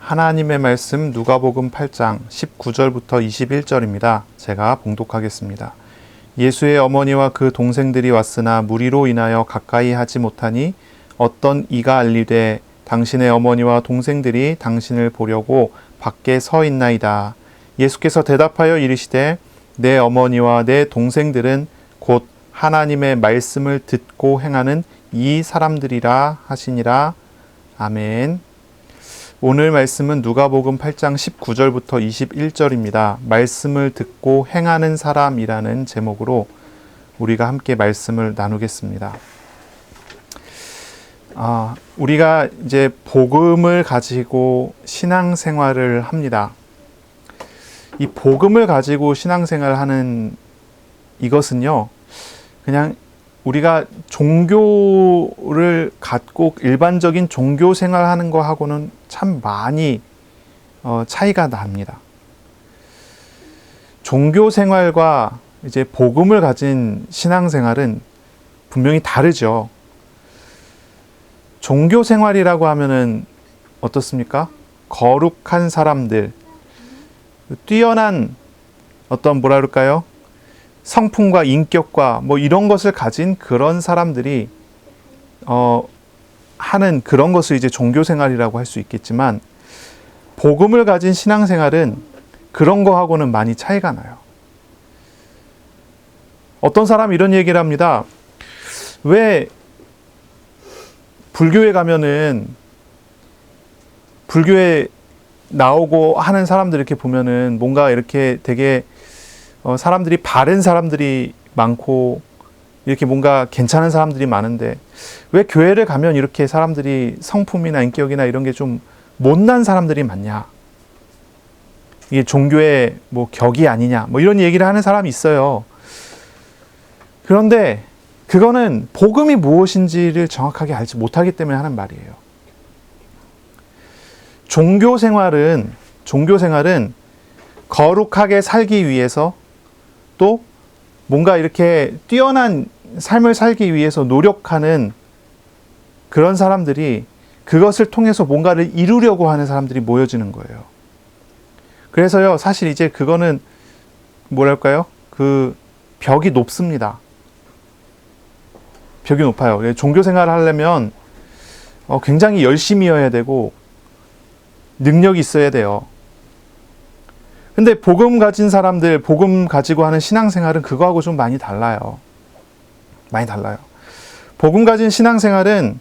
하나님의 말씀 누가복음 8장 19절부터 21절입니다. 제가 봉독하겠습니다. 예수의 어머니와 그 동생들이 왔으나 무리로 인하여 가까이 하지 못하니 어떤 이가 알리되 당신의 어머니와 동생들이 당신을 보려고 밖에 서 있나이다. 예수께서 대답하여 이르시되 내 어머니와 내 동생들은 곧 하나님의 말씀을 듣고 행하는 이 사람들이라 하시니라. 아멘. 오늘 말씀은 누가복음 8장 19절부터 21절입니다. 말씀을 듣고 행하는 사람이라는 제목으로 우리가 함께 말씀을 나누겠습니다. 우리가 이제 복음을 가지고 신앙생활을 합니다. 이 복음을 가지고 신앙생활을 하는 이것은요, 그냥 우리가 종교를 갖고 일반적인 종교 생활하는 거하고는 참 많이 차이가 납니다. 종교 생활과 이제 복음을 가진 신앙생활은 분명히 다르죠. 종교 생활이라고 하면은 어떻습니까? 거룩한 사람들, 뛰어난 어떤 뭐라 그럴까요? 성품과 인격과 뭐 이런 것을 가진 그런 사람들이 하는 그런 것을 이제 종교 생활이라고 할 수 있겠지만, 복음을 가진 신앙생활은 그런 거하고는 많이 차이가 나요. 어떤 사람이 이런 얘기를 합니다. 왜 불교에 가면은 불교에 나오고 하는 사람들 이렇게 보면은 뭔가 이렇게 되게 사람들이 바른 사람들이 많고 이렇게 뭔가 괜찮은 사람들이 많은데 왜 교회를 가면 이렇게 사람들이 성품이나 인격이나 이런 게 좀 못난 사람들이 많냐? 이게 종교의 뭐 격이 아니냐? 뭐 이런 얘기를 하는 사람이 있어요. 그런데 그거는 복음이 무엇인지를 정확하게 알지 못하기 때문에 하는 말이에요. 종교 생활은 거룩하게 살기 위해서 또 뭔가 이렇게 뛰어난 삶을 살기 위해서 노력하는 그런 사람들이, 그것을 통해서 뭔가를 이루려고 하는 사람들이 모여지는 거예요. 그래서요, 사실 이제 그거는 뭐랄까요? 그 벽이 높습니다. 벽이 높아요. 종교 생활을 하려면 굉장히 열심히여야 되고 능력이 있어야 돼요. 근데 복음 가진 사람들, 복음 가지고 하는 신앙생활은 그거하고 좀 많이 달라요. 많이 달라요. 복음 가진 신앙생활은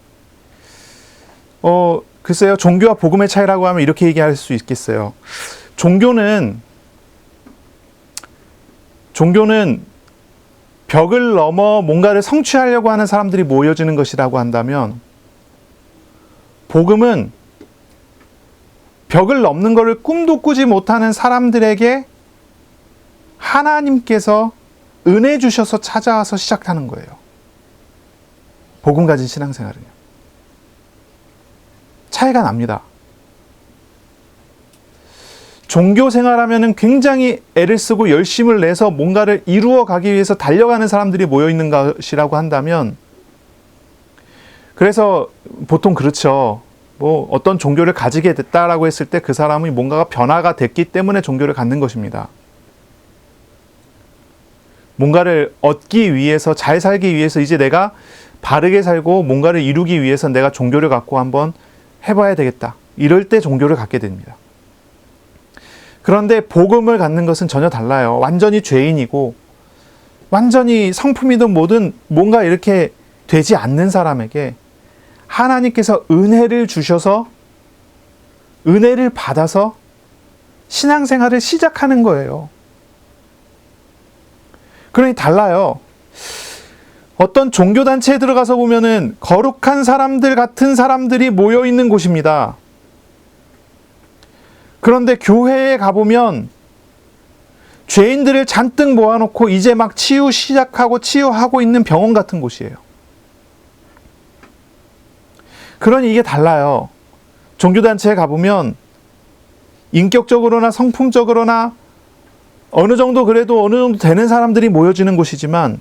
글쎄요, 종교와 복음의 차이라고 하면 이렇게 얘기할 수 있겠어요. 종교는 벽을 넘어 뭔가를 성취하려고 하는 사람들이 모여지는 것이라고 한다면, 복음은 벽을 넘는 것을 꿈도 꾸지 못하는 사람들에게 하나님께서 은혜 주셔서 찾아와서 시작하는 거예요. 복음 가진 신앙생활은요. 차이가 납니다. 종교 생활하면은 굉장히 애를 쓰고 열심을 내서 뭔가를 이루어 가기 위해서 달려가는 사람들이 모여 있는 것이라고 한다면, 그래서 보통 그렇죠. 뭐 어떤 종교를 가지게 됐다라고 했을 때 그 사람이 뭔가가 변화가 됐기 때문에 종교를 갖는 것입니다. 뭔가를 얻기 위해서, 잘 살기 위해서, 이제 내가 바르게 살고 뭔가를 이루기 위해서 내가 종교를 갖고 한번 해봐야 되겠다, 이럴 때 종교를 갖게 됩니다. 그런데 복음을 갖는 것은 전혀 달라요. 완전히 죄인이고 완전히 성품이든 뭐든 뭔가 이렇게 되지 않는 사람에게 하나님께서 은혜를 주셔서, 은혜를 받아서 신앙생활을 시작하는 거예요. 그러니 달라요. 어떤 종교단체에 들어가서 보면은 거룩한 사람들 같은 사람들이 모여 있는 곳입니다. 그런데 교회에 가보면 죄인들을 잔뜩 모아놓고 이제 막 치유하고 있는 병원 같은 곳이에요. 그러니 이게 달라요. 종교단체에 가보면 인격적으로나 성품적으로나 어느 정도 되는 사람들이 모여지는 곳이지만,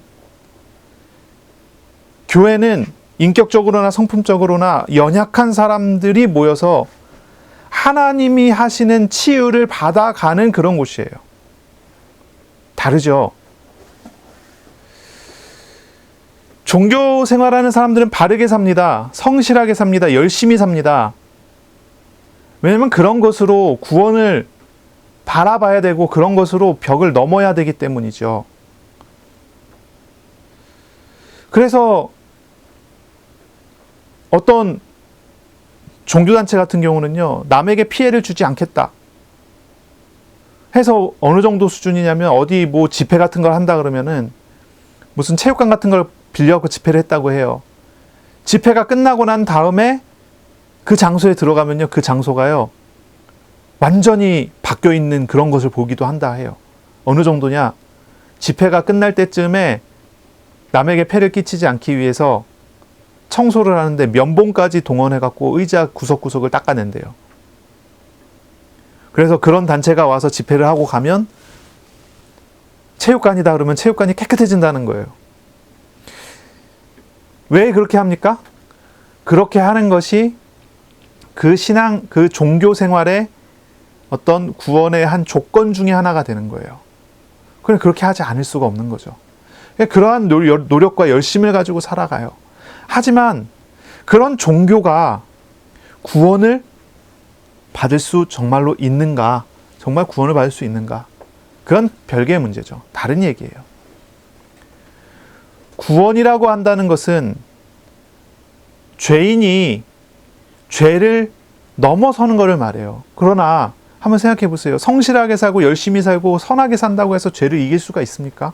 교회는 인격적으로나 성품적으로나 연약한 사람들이 모여서 하나님이 하시는 치유를 받아가는 그런 곳이에요. 다르죠. 종교 생활하는 사람들은 바르게 삽니다. 성실하게 삽니다. 열심히 삽니다. 왜냐면 그런 것으로 구원을 바라봐야 되고 그런 것으로 벽을 넘어야 되기 때문이죠. 그래서 어떤 종교단체 같은 경우는요, 남에게 피해를 주지 않겠다 해서 어느 정도 수준이냐면 어디 뭐 집회 같은 걸 한다 그러면은 무슨 체육관 같은 걸 빌려서 집회를 했다고 해요. 집회가 끝나고 난 다음에 그 장소에 들어가면요, 그 장소가요 완전히 바뀌어 있는 그런 것을 보기도 한다 해요. 어느 정도냐, 집회가 끝날 때쯤에 남에게 폐를 끼치지 않기 위해서 청소를 하는데 면봉까지 동원해갖고 의자 구석구석을 닦아낸대요. 그래서 그런 단체가 와서 집회를 하고 가면 체육관이다 그러면 체육관이 깨끗해진다는 거예요. 왜 그렇게 합니까? 그렇게 하는 것이 그 그 종교 생활의 어떤 구원의 한 조건 중에 하나가 되는 거예요. 그럼 그렇게 하지 않을 수가 없는 거죠. 그러한 노력과 열심을 가지고 살아가요. 하지만 그런 종교가 구원을 받을 수 정말로 있는가? 정말 구원을 받을 수 있는가? 그건 별개의 문제죠. 다른 얘기예요. 구원이라고 한다는 것은 죄인이 죄를 넘어서는 것을 말해요. 그러나 한번 생각해 보세요. 성실하게 살고 열심히 살고 선하게 산다고 해서 죄를 이길 수가 있습니까?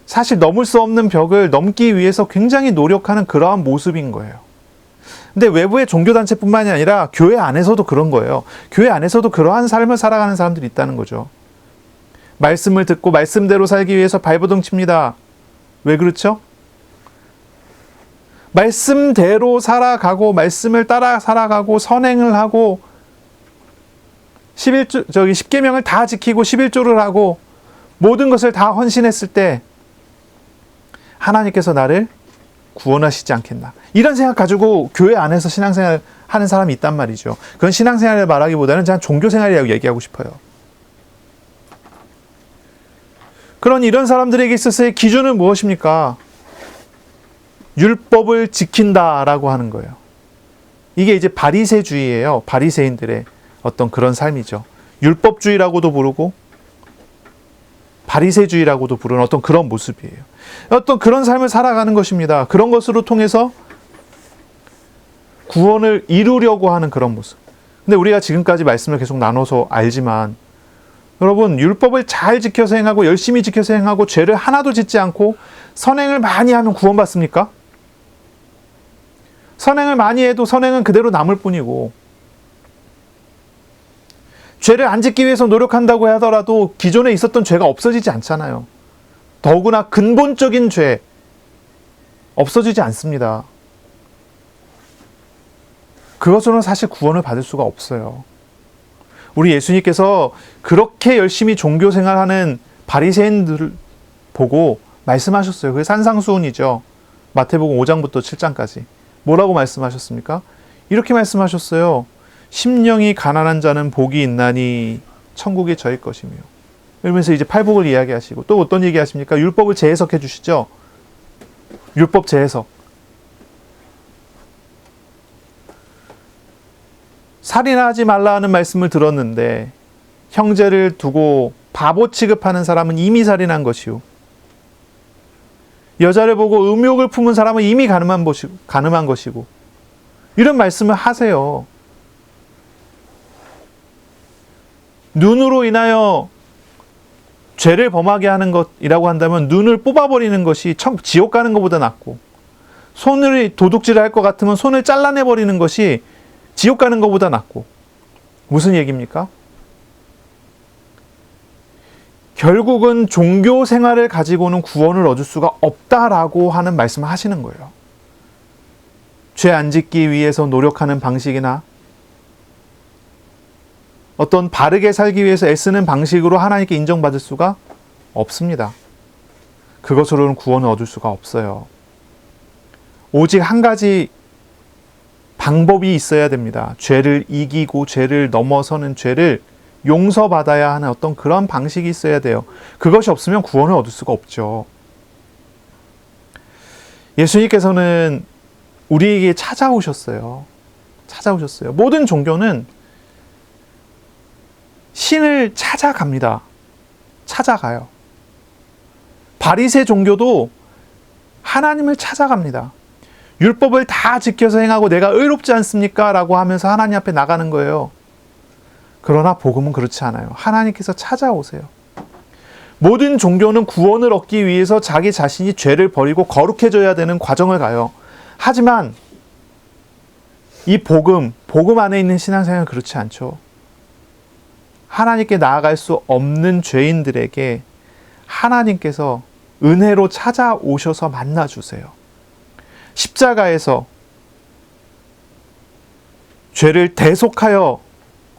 사실 넘을 수 없는 벽을 넘기 위해서 굉장히 노력하는 그러한 모습인 거예요. 근데 외부의 종교단체뿐만이 아니라 교회 안에서도 그런 거예요. 교회 안에서도 그러한 삶을 살아가는 사람들이 있다는 거죠. 말씀을 듣고 말씀대로 살기 위해서 발버둥 칩니다. 왜 그렇죠? 말씀대로 살아가고 말씀을 따라 살아가고 선행을 하고 10계명을 다 지키고 11조를 하고 모든 것을 다 헌신했을 때 하나님께서 나를 구원하시지 않겠나. 이런 생각 가지고 교회 안에서 신앙생활 하는 사람이 있단 말이죠. 그건 신앙생활을 말하기보다는 그냥 종교생활이라고 얘기하고 싶어요. 그런 이런 사람들에게 있어서의 기준은 무엇입니까? 율법을 지킨다라고 하는 거예요. 이게 이제 바리새주의예요. 바리새인들의 어떤 그런 삶이죠. 율법주의라고도 부르고 바리새주의라고도 부르는 어떤 그런 모습이에요. 어떤 그런 삶을 살아가는 것입니다. 그런 것으로 통해서 구원을 이루려고 하는 그런 모습. 근데 우리가 지금까지 말씀을 계속 나눠서 알지만 여러분, 율법을 잘 지켜서 행하고 열심히 지켜서 행하고 죄를 하나도 짓지 않고 선행을 많이 하면 구원받습니까? 선행을 많이 해도 선행은 그대로 남을 뿐이고 죄를 안 짓기 위해서 노력한다고 하더라도 기존에 있었던 죄가 없어지지 않잖아요. 더구나 근본적인 죄 없어지지 않습니다. 그것으로는 사실 구원을 받을 수가 없어요. 우리 예수님께서 그렇게 열심히 종교 생활하는 바리새인들을 보고 말씀하셨어요. 그게 산상수훈이죠. 마태복음 5장부터 7장까지. 뭐라고 말씀하셨습니까? 이렇게 말씀하셨어요. 심령이 가난한 자는 복이 있나니 천국에 저일 것이며. 이러면서 이제 팔복을 이야기하시고 또 어떤 얘기 하십니까? 율법을 재해석해 주시죠. 율법 재해석. 살인하지 말라 하는 말씀을 들었는데 형제를 두고 바보 취급하는 사람은 이미 살인한 것이요. 여자를 보고 음욕을 품은 사람은 이미 가늠한 것이고. 이런 말씀을 하세요. 눈으로 인하여 죄를 범하게 하는 것이라고 한다면 눈을 뽑아버리는 것이 지옥 가는 것보다 낫고, 손을 도둑질을 할 것 같으면 손을 잘라내버리는 것이 지옥 가는 것보다 낫고. 무슨 얘기입니까? 결국은 종교 생활을 가지고는 구원을 얻을 수가 없다라고 하는 말씀을 하시는 거예요. 죄 안 짓기 위해서 노력하는 방식이나 어떤 바르게 살기 위해서 애쓰는 방식으로 하나님께 인정받을 수가 없습니다. 그것으로는 구원을 얻을 수가 없어요. 오직 한 가지 방법이 있어야 됩니다. 죄를 이기고 죄를 넘어서는, 죄를 용서받아야 하는 어떤 그런 방식이 있어야 돼요. 그것이 없으면 구원을 얻을 수가 없죠. 예수님께서는 우리에게 찾아오셨어요. 모든 종교는 신을 찾아갑니다. 찾아가요. 바리새 종교도 하나님을 찾아갑니다. 율법을 다 지켜서 행하고 내가 의롭지 않습니까? 라고 하면서 하나님 앞에 나가는 거예요. 그러나 복음은 그렇지 않아요. 하나님께서 찾아오세요. 모든 종교는 구원을 얻기 위해서 자기 자신이 죄를 버리고 거룩해져야 되는 과정을 가요. 하지만 이 복음 안에 있는 신앙생활은 그렇지 않죠. 하나님께 나아갈 수 없는 죄인들에게 하나님께서 은혜로 찾아오셔서 만나주세요. 십자가에서 죄를 대속하여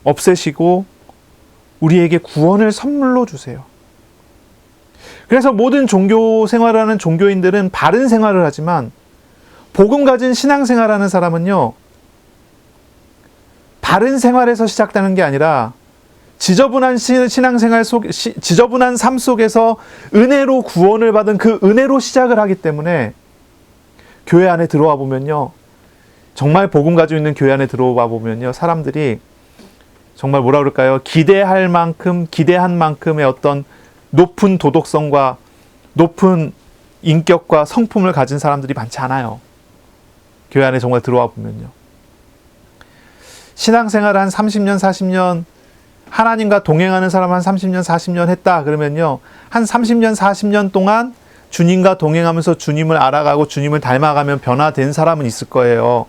없애시고 우리에게 구원을 선물로 주세요. 그래서 모든 종교 생활하는 종교인들은 바른 생활을 하지만 복음 가진 신앙생활하는 사람은요, 바른 생활에서 시작되는 게 아니라 지저분한 신앙생활 지저분한 삶 속에서 은혜로 구원을 받은 그 은혜로 시작을 하기 때문에 교회 안에 들어와 보면요, 정말 복음 가지고 있는 교회 안에 들어와 보면요, 사람들이 정말 뭐라 그럴까요? 기대한 만큼의 어떤 높은 도덕성과 높은 인격과 성품을 가진 사람들이 많지 않아요. 교회 안에 정말 들어와 보면요. 신앙생활 한 30년, 40년, 하나님과 동행하는 사람 한 30년, 40년 했다 그러면요, 한 30년, 40년 동안 주님과 동행하면서 주님을 알아가고 주님을 닮아가면 변화된 사람은 있을 거예요.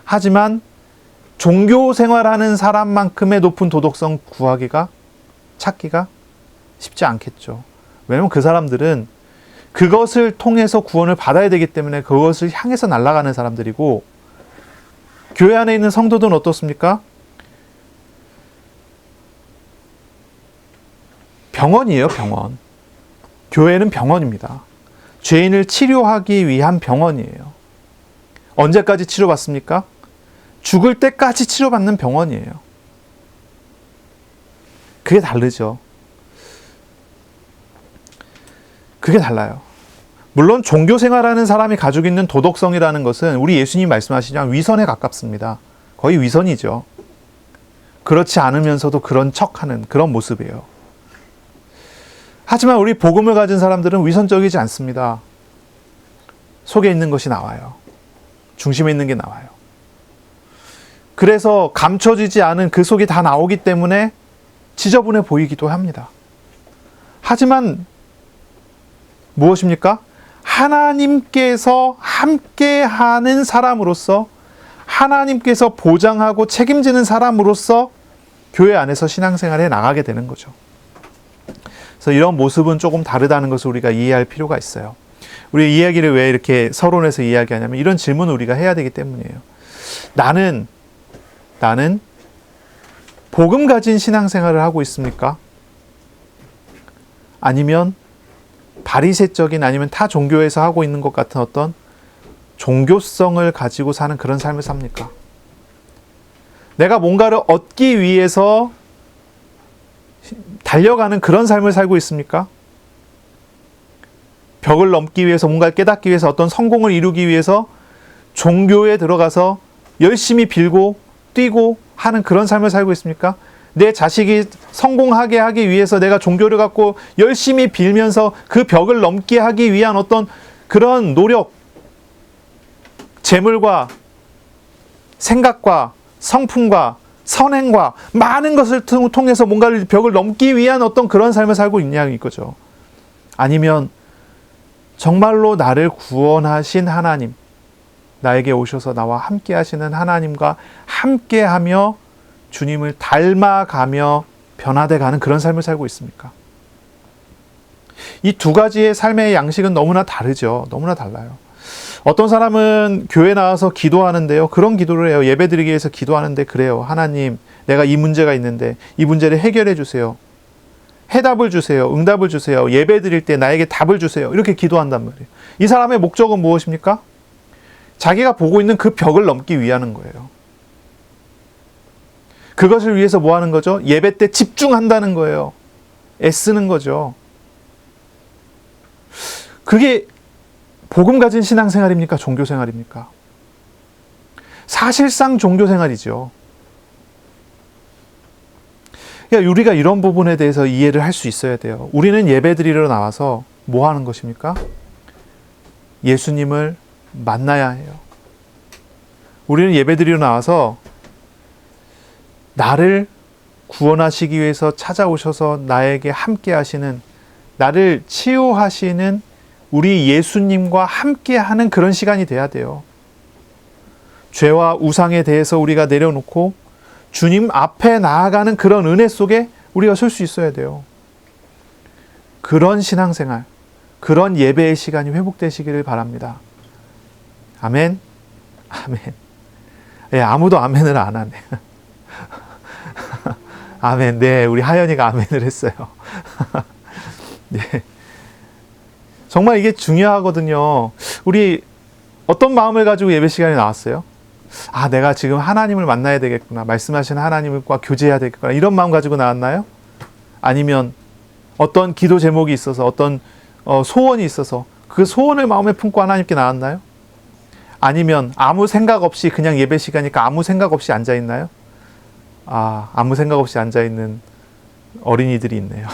하지만 종교 생활하는 사람만큼의 높은 도덕성 찾기가 쉽지 않겠죠. 왜냐하면 그 사람들은 그것을 통해서 구원을 받아야 되기 때문에 그것을 향해서 날아가는 사람들이고, 교회 안에 있는 성도들은 어떻습니까? 병원이에요, 병원. 교회는 병원입니다. 죄인을 치료하기 위한 병원이에요. 언제까지 치료받습니까? 죽을 때까지 치료받는 병원이에요. 그게 다르죠. 그게 달라요. 물론 종교 생활하는 사람이 가지고 있는 도덕성이라는 것은 우리 예수님 말씀하시지만 위선에 가깝습니다. 거의 위선이죠. 그렇지 않으면서도 그런 척하는 그런 모습이에요. 하지만 우리 복음을 가진 사람들은 위선적이지 않습니다. 속에 있는 것이 나와요. 중심에 있는 게 나와요. 그래서 감춰지지 않은 그 속이 다 나오기 때문에 지저분해 보이기도 합니다. 하지만 무엇입니까? 하나님께서 함께하는 사람으로서, 하나님께서 보장하고 책임지는 사람으로서 교회 안에서 신앙생활에 나가게 되는 거죠. 그래서 이런 모습은 조금 다르다는 것을 우리가 이해할 필요가 있어요. 우리 이야기를 왜 이렇게 서론에서 이야기하냐면 이런 질문을 우리가 해야 되기 때문이에요. 나는 복음 가진 신앙생활을 하고 있습니까? 아니면 바리새적인, 아니면 타 종교에서 하고 있는 것 같은 어떤 종교성을 가지고 사는 그런 삶을 삽니까? 내가 뭔가를 얻기 위해서 달려가는 그런 삶을 살고 있습니까? 벽을 넘기 위해서, 뭔가를 깨닫기 위해서, 어떤 성공을 이루기 위해서 종교에 들어가서 열심히 빌고 뛰고 하는 그런 삶을 살고 있습니까? 내 자식이 성공하게 하기 위해서 내가 종교를 갖고 열심히 빌면서 그 벽을 넘게 하기 위한 어떤 그런 노력, 재물과 생각과 성품과 선행과 많은 것을 통해서 뭔가를 벽을 넘기 위한 어떤 그런 삶을 살고 있냐는 거죠. 아니면 정말로 나를 구원하신 하나님, 나에게 오셔서 나와 함께 하시는 하나님과 함께하며 주님을 닮아가며 변화돼 가는 그런 삶을 살고 있습니까? 이 두 가지의 삶의 양식은 너무나 다르죠. 너무나 달라요. 어떤 사람은 교회 나와서 기도하는데요, 그런 기도를 해요. 예배드리기 위해서 기도하는데 그래요. 하나님, 내가 이 문제가 있는데 이 문제를 해결해 주세요. 해답을 주세요. 응답을 주세요. 예배드릴 때 나에게 답을 주세요. 이렇게 기도한단 말이에요. 이 사람의 목적은 무엇입니까? 자기가 보고 있는 그 벽을 넘기 위하는 거예요. 그것을 위해서 뭐 하는 거죠? 예배 때 집중한다는 거예요. 애쓰는 거죠. 그게 복음 가진 신앙생활입니까? 종교생활입니까? 사실상 종교생활이죠. 그러니까 우리가 이런 부분에 대해서 이해를 할 수 있어야 돼요. 우리는 예배 드리러 나와서 뭐 하는 것입니까? 예수님을 만나야 해요. 우리는 예배 드리러 나와서 나를 구원하시기 위해서 찾아오셔서 나에게 함께 하시는, 나를 치유하시는 우리 예수님과 함께 하는 그런 시간이 돼야 돼요. 죄와 우상에 대해서 우리가 내려놓고 주님 앞에 나아가는 그런 은혜 속에 우리가 설 수 있어야 돼요. 그런 신앙생활, 그런 예배의 시간이 회복되시기를 바랍니다. 아멘. 아멘. 예, 아무도 아멘을 안 하네. 아멘. 네, 우리 하연이가 아멘을 했어요. 네. 정말 이게 중요하거든요. 우리 어떤 마음을 가지고 예배 시간에 나왔어요? 아, 내가 지금 하나님을 만나야 되겠구나. 말씀하시는 하나님과 교제해야 되겠구나. 이런 마음 가지고 나왔나요? 아니면 어떤 기도 제목이 있어서, 어떤 소원이 있어서 그 소원을 마음에 품고 하나님께 나왔나요? 아니면 아무 생각 없이 그냥 예배 시간이니까 아무 생각 없이 앉아있나요? 아, 아무 생각 없이 앉아있는 어린이들이 있네요.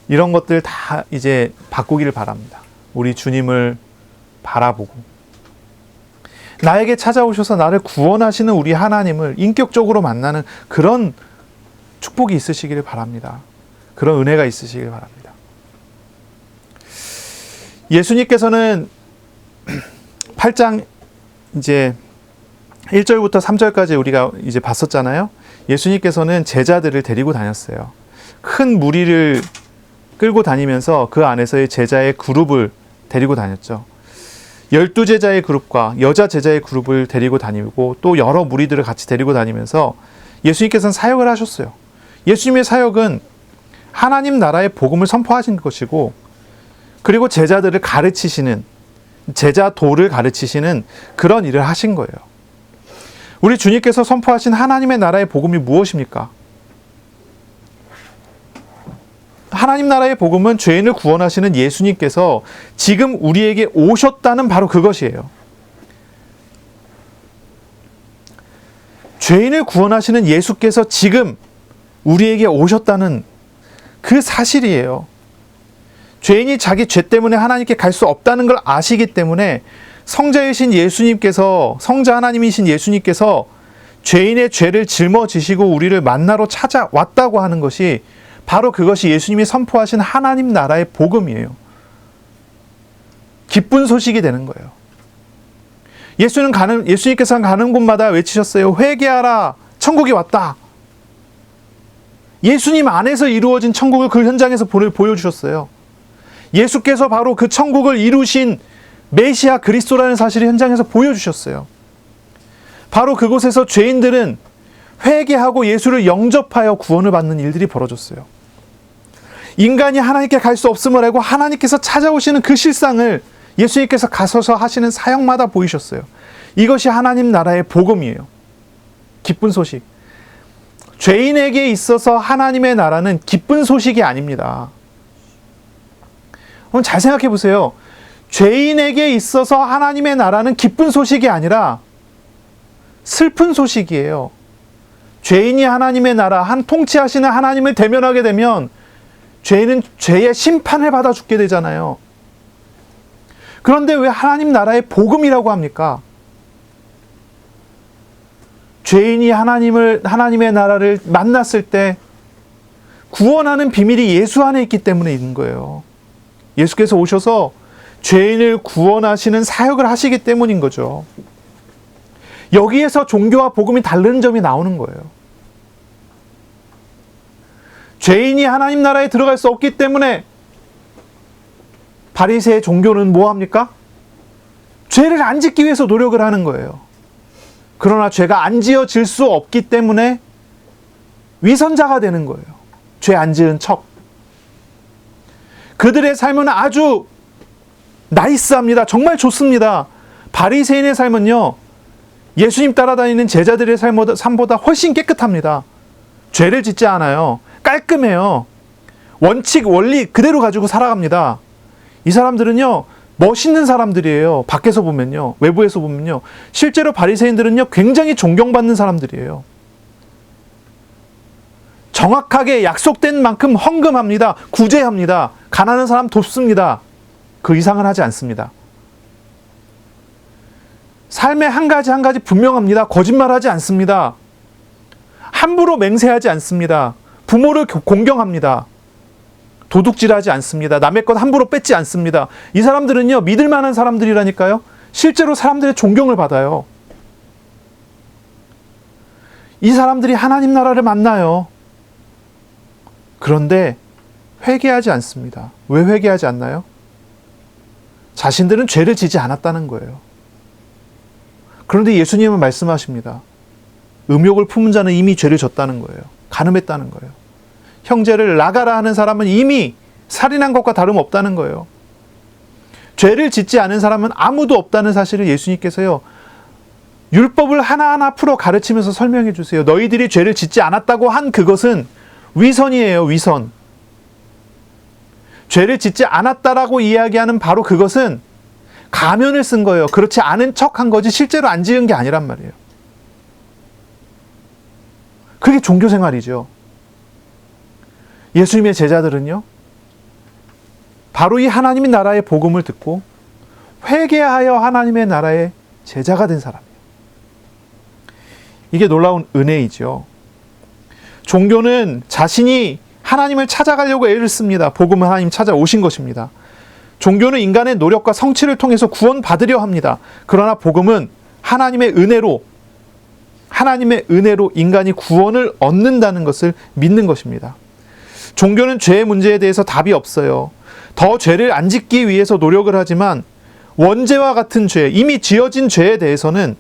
이런 것들 다 이제 바꾸기를 바랍니다. 우리 주님을 바라보고 나에게 찾아오셔서 나를 구원하시는 우리 하나님을 인격적으로 만나는 그런 축복이 있으시기를 바랍니다. 그런 은혜가 있으시기를 바랍니다. 예수님께서는 8장 이제 1절부터 3절까지 우리가 이제 봤었잖아요. 예수님께서는 제자들을 데리고 다녔어요. 큰 무리를 끌고 다니면서 그 안에서의 제자의 그룹을 데리고 다녔죠. 12제자의 그룹과 여자 제자의 그룹을 데리고 다니고 또 여러 무리들을 같이 데리고 다니면서 예수님께서는 사역을 하셨어요. 예수님의 사역은 하나님 나라의 복음을 선포하신 것이고, 그리고 제자들을 가르치시는, 제자도를 가르치시는 그런 일을 하신 거예요. 우리 주님께서 선포하신 하나님의 나라의 복음이 무엇입니까? 하나님 나라의 복음은 죄인을 구원하시는 예수님께서 지금 우리에게 오셨다는 바로 그것이에요. 죄인을 구원하시는 예수께서 지금 우리에게 오셨다는 그 사실이에요. 죄인이 자기 죄 때문에 하나님께 갈 수 없다는 걸 아시기 때문에 성자이신 예수님께서, 성자 하나님이신 예수님께서 죄인의 죄를 짊어지시고 우리를 만나러 찾아왔다고 하는 것이 바로 그것이 예수님이 선포하신 하나님 나라의 복음이에요. 기쁜 소식이 되는 거예요. 예수님께서 가는 곳마다 외치셨어요. 회개하라, 천국이 왔다. 예수님 안에서 이루어진 천국을 그 현장에서 보여주셨어요. 예수께서 바로 그 천국을 이루신 메시아 그리스도라는 사실을 현장에서 보여주셨어요. 바로 그곳에서 죄인들은 회개하고 예수를 영접하여 구원을 받는 일들이 벌어졌어요. 인간이 하나님께 갈 수 없음을 알고 하나님께서 찾아오시는 그 실상을 예수님께서 가셔서 하시는 사역마다 보이셨어요. 이것이 하나님 나라의 복음이에요. 기쁜 소식. 죄인에게 있어서 하나님의 나라는 기쁜 소식이 아닙니다. 그럼 잘 생각해 보세요. 죄인에게 있어서 하나님의 나라는 기쁜 소식이 아니라 슬픈 소식이에요. 죄인이 하나님의 나라, 통치하시는 하나님을 대면하게 되면 죄인은 죄의 심판을 받아 죽게 되잖아요. 그런데 왜 하나님 나라의 복음이라고 합니까? 죄인이 하나님의 나라를 만났을 때 구원하는 비밀이 예수 안에 있기 때문에 있는 거예요. 예수께서 오셔서 죄인을 구원하시는 사역을 하시기 때문인 거죠. 여기에서 종교와 복음이 다른 점이 나오는 거예요. 죄인이 하나님 나라에 들어갈 수 없기 때문에 바리새의 종교는 뭐 합니까? 죄를 안 짓기 위해서 노력을 하는 거예요. 그러나 죄가 안 지어질 수 없기 때문에 위선자가 되는 거예요. 죄 안 지은 척. 그들의 삶은 아주 나이스합니다. 정말 좋습니다. 바리새인의 삶은요, 예수님 따라다니는 제자들의 삶보다 훨씬 깨끗합니다. 죄를 짓지 않아요. 깔끔해요. 원칙, 원리 그대로 가지고 살아갑니다. 이 사람들은요, 멋있는 사람들이에요. 밖에서 보면요, 외부에서 보면요. 실제로 바리새인들은요, 굉장히 존경받는 사람들이에요. 정확하게 약속된 만큼 헌금합니다. 구제합니다. 가난한 사람 돕습니다. 그 이상은 하지 않습니다. 삶의 한 가지 한 가지 분명합니다. 거짓말하지 않습니다. 함부로 맹세하지 않습니다. 부모를 공경합니다. 도둑질하지 않습니다. 남의 것 함부로 뺏지 않습니다. 이 사람들은요, 믿을 만한 사람들이라니까요. 실제로 사람들의 존경을 받아요. 이 사람들이 하나님 나라를 만나요. 그런데 회개하지 않습니다. 왜 회개하지 않나요? 자신들은 죄를 지지 않았다는 거예요. 그런데 예수님은 말씀하십니다. 음욕을 품은 자는 이미 죄를 졌다는 거예요. 간음했다는 거예요. 형제를 나가라 하는 사람은 이미 살인한 것과 다름없다는 거예요. 죄를 짓지 않은 사람은 아무도 없다는 사실을 예수님께서요, 율법을 하나하나 풀어 가르치면서 설명해 주세요. 너희들이 죄를 짓지 않았다고 한 그것은 위선이에요. 위선. 죄를 짓지 않았다라고 이야기하는 바로 그것은 가면을 쓴 거예요. 그렇지 않은 척한 거지 실제로 안 지은 게 아니란 말이에요. 그게 종교생활이죠. 예수님의 제자들은요, 바로 이 하나님의 나라의 복음을 듣고 회개하여 하나님의 나라의 제자가 된 사람이에요. 이게 놀라운 은혜이죠. 종교는 자신이 하나님을 찾아가려고 애를 씁니다. 복음은 하나님 찾아오신 것입니다. 종교는 인간의 노력과 성취를 통해서 구원받으려 합니다. 그러나 복음은 하나님의 은혜로 인간이 구원을 얻는다는 것을 믿는 것입니다. 종교는 죄의 문제에 대해서 답이 없어요. 더 죄를 안 짓기 위해서 노력을 하지만 원죄와 같은 죄, 이미 지어진 죄에 대해서는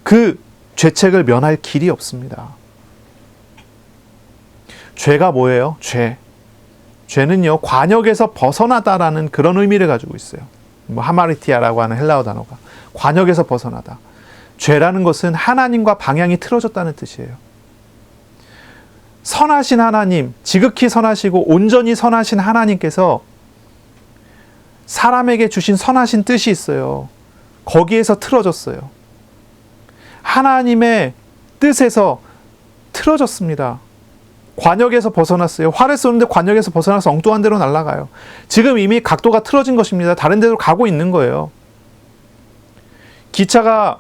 그 죄책을 면할 길이 없습니다. 죄가 뭐예요? 죄는요, 관역에서 벗어나다라는 그런 의미를 가지고 있어요. 하마르티아라고 하는 헬라어 단어가 관역에서 벗어나다. 죄라는 것은 하나님과 방향이 틀어졌다는 뜻이에요. 선하신 하나님, 지극히 선하시고 온전히 선하신 하나님께서 사람에게 주신 선하신 뜻이 있어요. 거기에서 틀어졌어요. 하나님의 뜻에서 틀어졌습니다. 관역에서 벗어났어요. 활을 쏘는데 관역에서 벗어나서 엉뚱한 데로 날아가요. 지금 이미 각도가 틀어진 것입니다. 다른 데로 가고 있는 거예요. 기차가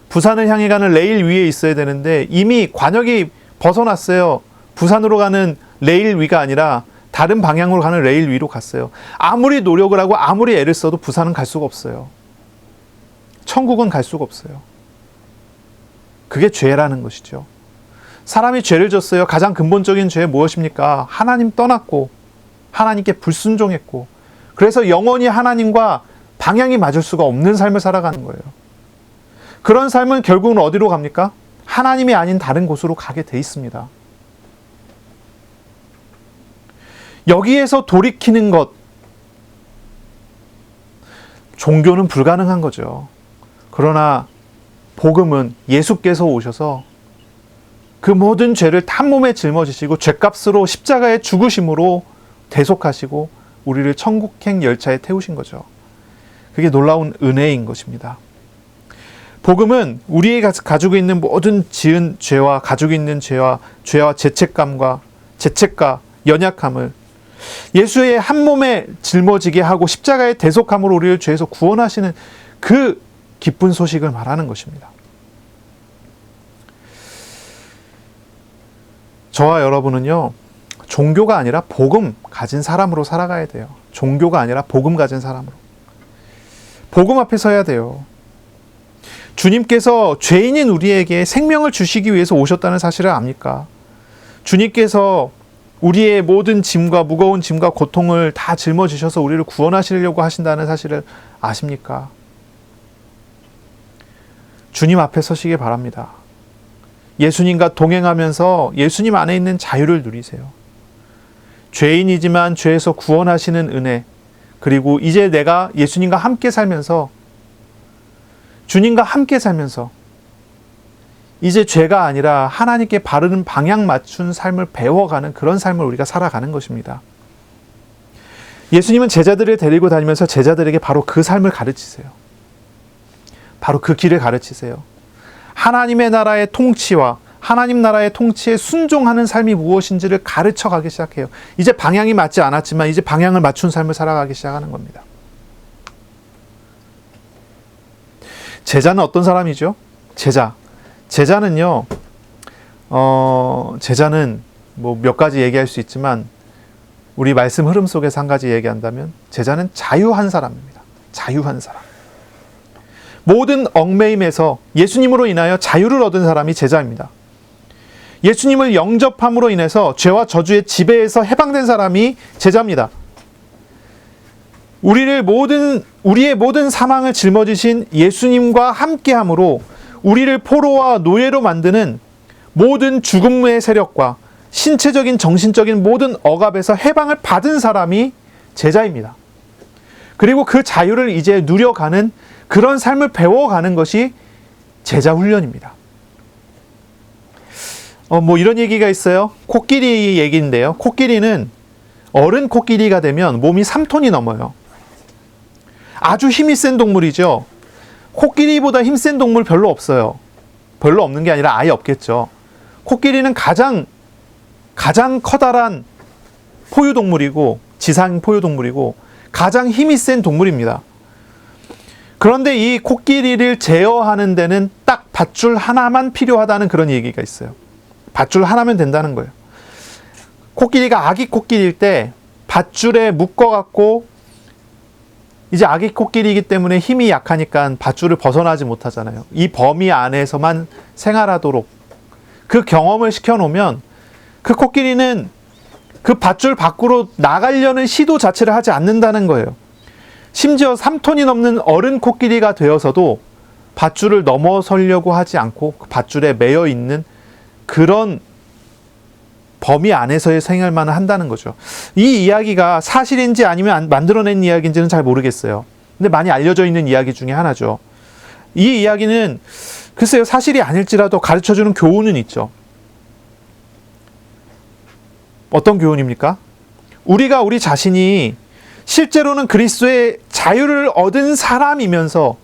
부산을 향해 가는 레일 위에 있어야 되는데 이미 관역이 벗어났어요. 부산으로 가는 레일 위가 아니라 다른 방향으로 가는 레일 위로 갔어요. 아무리 노력을 하고 아무리 애를 써도 부산은 갈 수가 없어요. 천국은 갈 수가 없어요. 그게 죄라는 것이죠. 사람이 죄를 졌어요. 가장 근본적인 죄 무엇입니까? 하나님 떠났고 하나님께 불순종했고 그래서 영원히 하나님과 방향이 맞을 수가 없는 삶을 살아가는 거예요. 그런 삶은 결국은 어디로 갑니까? 하나님이 아닌 다른 곳으로 가게 돼 있습니다. 여기에서 돌이키는 것, 종교는 불가능한 거죠. 그러나 복음은 예수께서 오셔서 그 모든 죄를 한 몸에 짊어지시고 죄값으로 십자가에 죽으심으로 대속하시고 우리를 천국행 열차에 태우신 거죠. 그게 놀라운 은혜인 것입니다. 복음은 우리가 가지고 있는 모든 지은 죄와 가지고 있는 죄와 죄책과 연약함을 예수의 한 몸에 짊어지게 하고 십자가의 대속함으로 우리를 죄에서 구원하시는 그 기쁜 소식을 말하는 것입니다. 저와 여러분은요, 종교가 아니라 복음 가진 사람으로 살아가야 돼요. 종교가 아니라 복음 가진 사람으로. 복음 앞에 서야 돼요. 주님께서 죄인인 우리에게 생명을 주시기 위해서 오셨다는 사실을 압니까? 주님께서 우리의 모든 짐과 무거운 짐과 고통을 다 짊어지셔서 우리를 구원하시려고 하신다는 사실을 아십니까? 주님 앞에 서시기 바랍니다. 예수님과 동행하면서 예수님 안에 있는 자유를 누리세요. 죄인이지만 죄에서 구원하시는 은혜, 그리고 이제 내가 예수님과 함께 살면서, 주님과 함께 살면서 이제 죄가 아니라 하나님께 바르는 방향 맞춘 삶을 배워가는 그런 삶을 우리가 살아가는 것입니다. 예수님은 제자들을 데리고 다니면서 제자들에게 바로 그 삶을 가르치세요. 바로 그 길을 가르치세요. 하나님의 나라의 통치와 하나님 나라의 통치에 순종하는 삶이 무엇인지를 가르쳐 가기 시작해요. 이제 방향이 맞지 않았지만 이제 방향을 맞춘 삶을 살아가기 시작하는 겁니다. 제자는 어떤 사람이죠? 제자는요, 제자는 뭐 몇 가지 얘기할 수 있지만 우리 말씀 흐름 속에서 한 가지 얘기한다면 제자는 자유한 사람입니다. 자유한 사람. 모든 얽매임에서 예수님으로 인하여 자유를 얻은 사람이 제자입니다. 예수님을 영접함으로 인해서 죄와 저주의 지배에서 해방된 사람이 제자입니다. 우리의 모든 사망을 짊어지신 예수님과 함께함으로 우리를 포로와 노예로 만드는 모든 죽음의 세력과 신체적인 정신적인 모든 억압에서 해방을 받은 사람이 제자입니다. 그리고 그 자유를 이제 누려가는 그런 삶을 배워가는 것이 제자 훈련입니다. 뭐 이런 얘기가 있어요. 코끼리 얘기인데요. 코끼리는 어른 코끼리가 되면 몸이 3톤이 넘어요. 아주 힘이 센 동물이죠. 코끼리보다 힘센 동물 별로 없어요. 별로 없는 게 아니라 아예 없겠죠. 코끼리는 가장 커다란 포유동물이고, 지상 포유동물이고, 가장 힘이 센 동물입니다. 그런데 이 코끼리를 제어하는 데는 딱 밧줄 하나만 필요하다는 그런 얘기가 있어요. 밧줄 하나면 된다는 거예요. 코끼리가 아기 코끼리일 때 밧줄에 묶어갖고, 이제 아기 코끼리이기 때문에 힘이 약하니까 밧줄을 벗어나지 못하잖아요. 이 범위 안에서만 생활하도록 그 경험을 시켜놓으면 그 코끼리는 그 밧줄 밖으로 나가려는 시도 자체를 하지 않는다는 거예요. 심지어 3톤이 넘는 어른 코끼리가 되어서도 밧줄을 넘어서려고 하지 않고 그 밧줄에 매여 있는 그런 범위 안에서의 생활만 한다는 거죠. 이 이야기가 사실인지 아니면 만들어낸 이야기인지는 잘 모르겠어요. 근데 많이 알려져 있는 이야기 중에 하나죠. 이 이야기는 글쎄요, 사실이 아닐지라도 가르쳐주는 교훈은 있죠. 어떤 교훈입니까? 우리가 우리 자신이 실제로는 그리스도의 자유를 얻은 사람이면서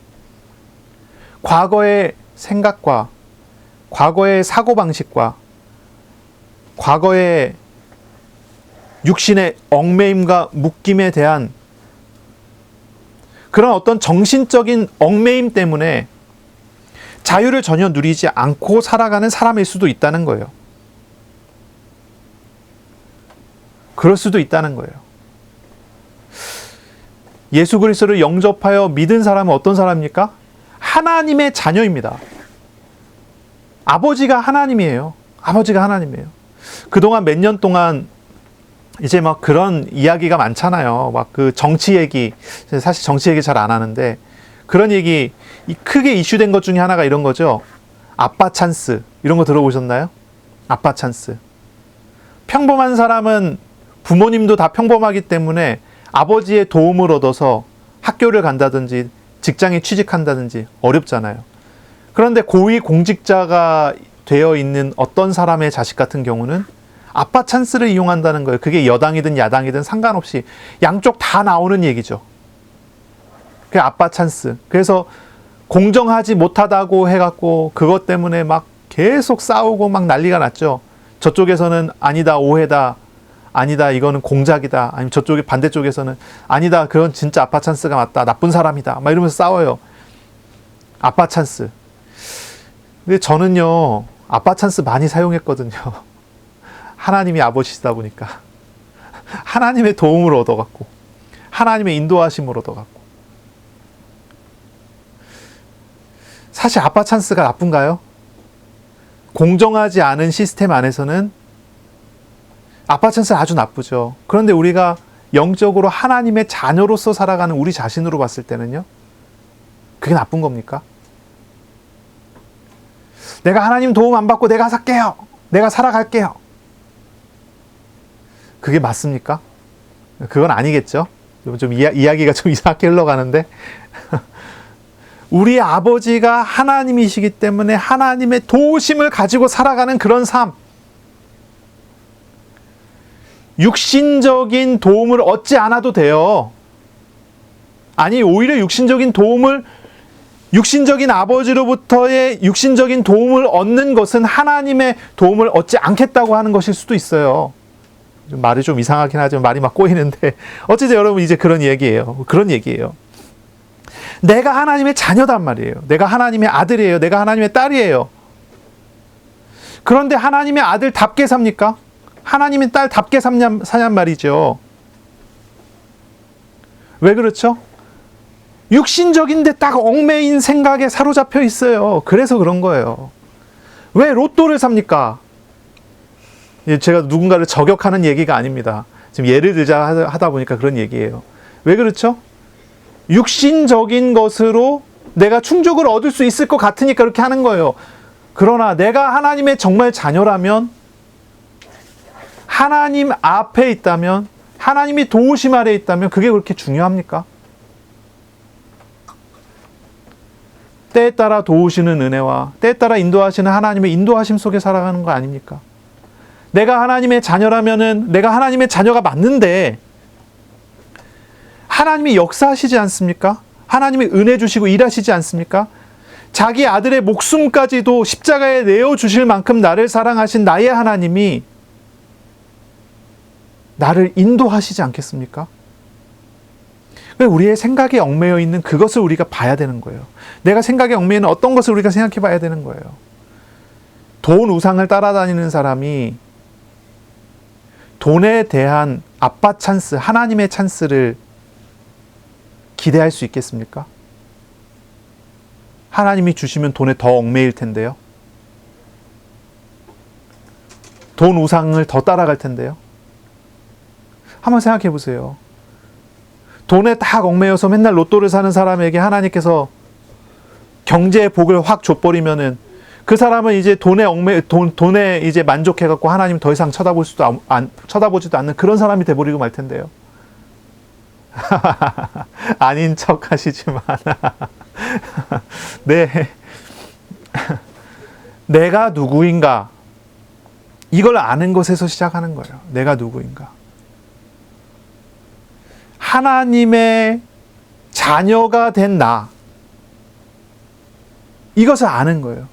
과거의 생각과 과거의 사고방식과 과거의 육신의 얽매임과 묶임에 대한 그런 어떤 정신적인 얽매임 때문에 자유를 전혀 누리지 않고 살아가는 사람일 수도 있다는 거예요. 그럴 수도 있다는 거예요. 예수 그리스도를 영접하여 믿은 사람은 어떤 사람입니까? 하나님의 자녀입니다. 아버지가 하나님이에요. 아버지가 하나님이에요. 그동안 몇 년 동안 이제 막 그런 이야기가 많잖아요. 막 그 정치 얘기, 사실 정치 얘기 잘 안 하는데 그런 얘기, 크게 이슈된 것 중에 하나가 이런 거죠. 아빠 찬스, 이런 거 들어보셨나요? 아빠 찬스. 평범한 사람은 부모님도 다 평범하기 때문에 아버지의 도움을 얻어서 학교를 간다든지 직장에 취직한다든지 어렵잖아요. 그런데 고위 공직자가 되어 있는 어떤 사람의 자식 같은 경우는 아빠 찬스를 이용한다는 거예요. 그게 여당이든 야당이든 상관없이 양쪽 다 나오는 얘기죠. 그게 아빠 찬스. 그래서 공정하지 못하다고 해갖고 그것 때문에 막 계속 싸우고 막 난리가 났죠. 저쪽에서는 아니다, 오해다, 아니다, 이거는 공작이다, 아니면 저쪽에 반대쪽에서는 아니다, 그건 진짜 아빠 찬스가 맞다, 나쁜 사람이다, 막 이러면서 싸워요. 아빠 찬스. 근데 저는요, 아빠 찬스 많이 사용했거든요. 하나님이 아버지시다 보니까. 하나님의 도움을 얻어갖고, 하나님의 인도하심을 얻어갖고. 사실 아빠 찬스가 나쁜가요? 공정하지 않은 시스템 안에서는 아빠 찬스는 아주 나쁘죠. 그런데 우리가 영적으로 하나님의 자녀로서 살아가는 우리 자신으로 봤을 때는요, 그게 나쁜 겁니까? 내가 하나님 도움 안 받고 내가 살게요. 내가 살아갈게요. 그게 맞습니까? 그건 아니겠죠. 이야기가 좀 이상하게 흘러가는데 우리 아버지가 하나님이시기 때문에 하나님의 도우심을 가지고 살아가는 그런 삶, 육신적인 도움을 얻지 않아도 돼요. 아니, 오히려 육신적인 아버지로부터의 육신적인 도움을 얻는 것은 하나님의 도움을 얻지 않겠다고 하는 것일 수도 있어요. 말이 좀 이상하긴 하지만 말이 막 꼬이는데, 어쨌든 여러분, 이제 그런 얘기예요. 내가 하나님의 자녀단 말이에요. 내가 하나님의 아들이에요. 내가 하나님의 딸이에요. 그런데 하나님의 아들답게 삽니까? 하나님의 딸답게 사냔 말이죠. 왜 그렇죠? 육신적인데 딱 얽매인 생각에 사로잡혀 있어요. 그래서 그런 거예요. 왜 로또를 삽니까? 제가 누군가를 저격하는 얘기가 아닙니다. 지금 예를 들자 하다 보니까 그런 얘기예요. 왜 그렇죠? 육신적인 것으로 내가 충족을 얻을 수 있을 것 같으니까 그렇게 하는 거예요. 그러나 내가 하나님의 정말 자녀라면, 하나님 앞에 있다면, 하나님이 도우심 아래 있다면 그게 그렇게 중요합니까? 때에 따라 도우시는 은혜와 때에 따라 인도하시는 하나님의 인도하심 속에 살아가는 거 아닙니까? 내가 하나님의 자녀라면은, 내가 하나님의 자녀가 맞는데 하나님이 역사하시지 않습니까? 하나님이 은혜 주시고 일하시지 않습니까? 자기 아들의 목숨까지도 십자가에 내어주실 만큼 나를 사랑하신 나의 하나님이 나를 인도하시지 않겠습니까? 우리의 생각에 얽매여 있는 그것을 우리가 봐야 되는 거예요. 내가 생각에 얽매여 있는 어떤 것을 우리가 생각해 봐야 되는 거예요. 돈 우상을 따라다니는 사람이 돈에 대한 아빠 찬스, 하나님의 찬스를 기대할 수 있겠습니까? 하나님이 주시면 돈에 더 얽매일 텐데요. 돈 우상을 더 따라갈 텐데요. 한번 생각해 보세요. 돈에 딱 얽매여서 맨날 로또를 사는 사람에게 하나님께서 경제의 복을 확 줘버리면은 그 사람은 이제 돈에 이제 만족해갖고 하나님 더 이상 쳐다보지도 않는 그런 사람이 돼버리고 말 텐데요. 아닌 척 하시지만. 네. 내가 누구인가? 이걸 아는 것에서 시작하는 거예요. 내가 누구인가? 하나님의 자녀가 된 나. 이것을 아는 거예요.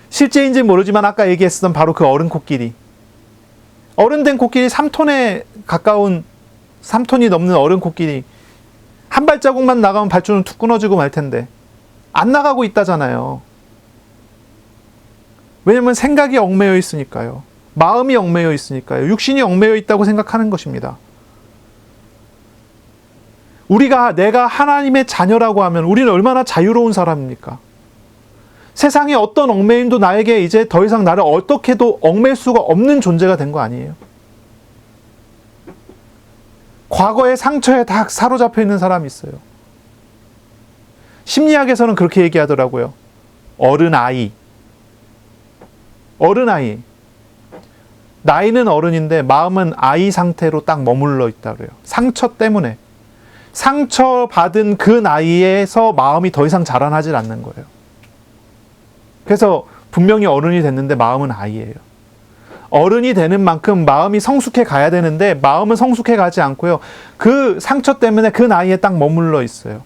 실제인지는 모르지만 아까 얘기했었던 바로 그 어른 코끼리. 어른 된 코끼리 3톤에 가까운 3톤이 넘는 어른 코끼리. 한 발자국만 나가면 발주는 툭 끊어지고 말 텐데 안 나가고 있다잖아요. 왜냐면 생각이 얽매여 있으니까요. 마음이 얽매여 있으니까요. 육신이 얽매여 있다고 생각하는 것입니다. 내가 하나님의 자녀라고 하면 우리는 얼마나 자유로운 사람입니까? 세상의 어떤 얽매임도 나에게 이제 더 이상 나를 어떻게도 얽맬 수가 없는 존재가 된 거 아니에요? 과거의 상처에 다 사로잡혀 있는 사람이 있어요. 심리학에서는 그렇게 얘기하더라고요. 어른아이. 나이는 어른인데 마음은 아이 상태로 딱 머물러 있다 그래요. 상처 때문에. 상처받은 그 나이에서 마음이 더 이상 자라나질 않는 거예요. 그래서 분명히 어른이 됐는데 마음은 아이예요. 어른이 되는 만큼 마음이 성숙해 가야 되는데 마음은 성숙해 가지 않고요. 그 상처 때문에 그 나이에 딱 머물러 있어요.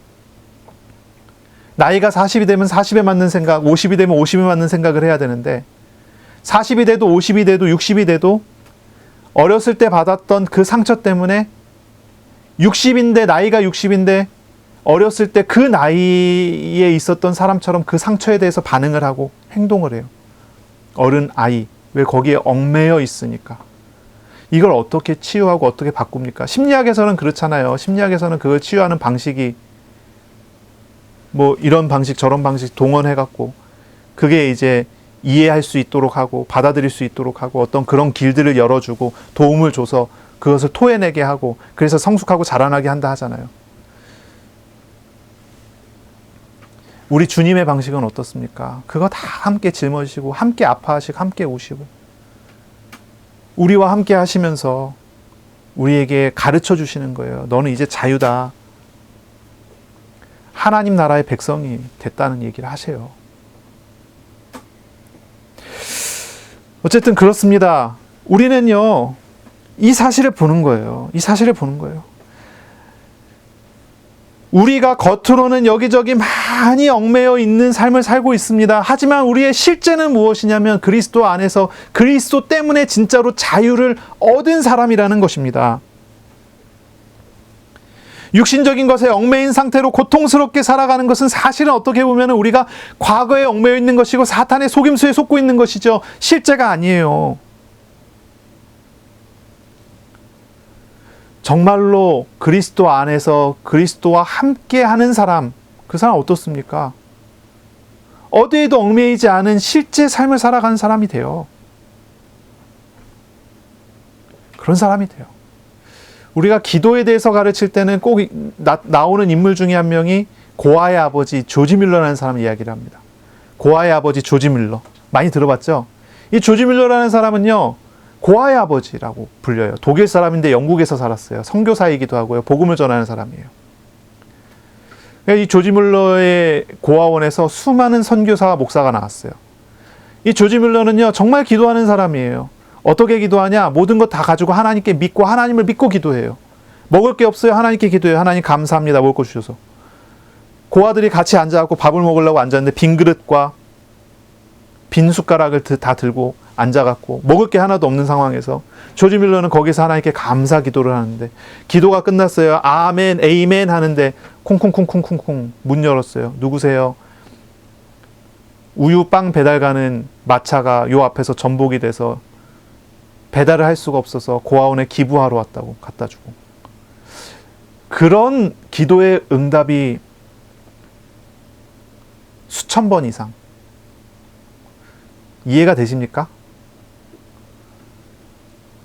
나이가 40이 되면 40에 맞는 생각, 50이 되면 50에 맞는 생각을 해야 되는데 40이 돼도 50이 돼도 60이 돼도 어렸을 때 받았던 그 상처 때문에 60인데 나이가 60인데 어렸을 때 그 나이에 있었던 사람처럼 그 상처에 대해서 반응을 하고 행동을 해요. 어른 아이. 왜? 거기에 얽매여 있으니까. 이걸 어떻게 치유하고 어떻게 바꿉니까? 심리학에서는 그렇잖아요. 심리학에서는 그걸 치유하는 방식이 뭐 이런 방식 저런 방식 동원해갖고 그게 이제 이해할 수 있도록 하고 받아들일 수 있도록 하고 어떤 그런 길들을 열어주고 도움을 줘서 그것을 토해내게 하고 그래서 성숙하고 자라나게 한다 하잖아요. 우리 주님의 방식은 어떻습니까? 그거 다 함께 짊어지시고 함께 아파하시고 함께 오시고 우리와 함께 하시면서 우리에게 가르쳐 주시는 거예요. 너는 이제 자유다. 하나님 나라의 백성이 됐다는 얘기를 하세요. 어쨌든 그렇습니다. 우리는요, 이 사실을 보는 거예요. 이 사실을 보는 거예요. 우리가 겉으로는 여기저기 많이 얽매여 있는 삶을 살고 있습니다. 하지만 우리의 실제는 무엇이냐면 그리스도 안에서 그리스도 때문에 진짜로 자유를 얻은 사람이라는 것입니다. 육신적인 것에 얽매인 상태로 고통스럽게 살아가는 것은 사실은 어떻게 보면 우리가 과거에 얽매여 있는 것이고 사탄의 속임수에 속고 있는 것이죠. 실제가 아니에요. 정말로 그리스도 안에서 그리스도와 함께 하는 사람, 그 사람 어떻습니까? 어디에도 얽매이지 않은 실제 삶을 살아가는 사람이 돼요. 그런 사람이 돼요. 우리가 기도에 대해서 가르칠 때는 꼭 나오는 인물 중에 한 명이 고아의 아버지 조지 밀러라는 사람을 이야기를 합니다. 고아의 아버지 조지 밀러. 많이 들어봤죠? 이 조지 밀러라는 사람은요, 고아의 아버지라고 불려요. 독일 사람인데 영국에서 살았어요. 선교사이기도 하고요. 복음을 전하는 사람이에요. 이 조지 밀러의 고아원에서 수많은 선교사와 목사가 나왔어요. 이 조지 밀러는요, 정말 기도하는 사람이에요. 어떻게 기도하냐? 모든 것 다 가지고 하나님께 믿고 하나님을 믿고 기도해요. 먹을 게 없어요. 하나님께 기도해요. 하나님 감사합니다. 먹을 거 주셔서. 고아들이 같이 앉아갖고 밥을 먹으려고 앉았는데 빈 그릇과 빈 숟가락을 다 들고 앉아갖고 먹을 게 하나도 없는 상황에서 조지 밀러는 거기서 하나님께 감사 기도를 하는데 기도가 끝났어요. 아멘, 에이멘 하는데 콩콩콩콩콩콩 문 열었어요. 누구세요? 우유 빵 배달 가는 마차가 요 앞에서 전복이 돼서 배달을 할 수가 없어서 고아원에 기부하러 왔다고 갖다 주고. 그런 기도의 응답이 수천 번 이상. 이해가 되십니까?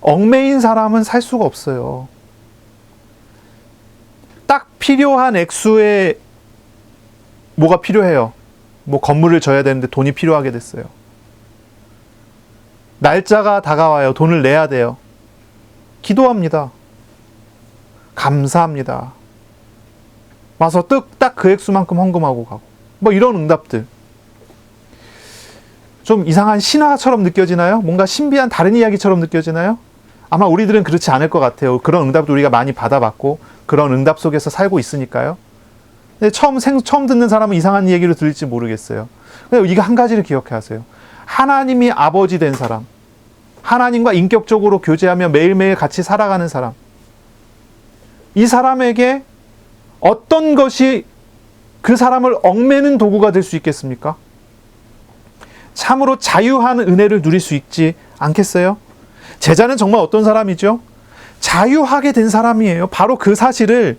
얽매인 사람은 살 수가 없어요. 딱 필요한 액수의 뭐가 필요해요. 뭐 건물을 져야 되는데 돈이 필요하게 됐어요. 날짜가 다가와요. 돈을 내야 돼요. 기도합니다. 감사합니다. 와서 딱 그 액수만큼 헌금하고 가고. 뭐 이런 응답들. 좀 이상한 신화처럼 느껴지나요? 뭔가 신비한 다른 이야기처럼 느껴지나요? 아마 우리들은 그렇지 않을 것 같아요. 그런 응답도 우리가 많이 받아봤고 그런 응답 속에서 살고 있으니까요. 근데 처음 듣는 사람은 이상한 얘기를 들을지 모르겠어요. 근데 이거 한 가지를 기억해 하세요. 하나님이 아버지 된 사람, 하나님과 인격적으로 교제하며 매일매일 같이 살아가는 사람, 이 사람에게 어떤 것이 그 사람을 얽매는 도구가 될 수 있겠습니까? 참으로 자유한 은혜를 누릴 수 있지 않겠어요? 제자는 정말 어떤 사람이죠? 자유하게 된 사람이에요. 바로 그 사실을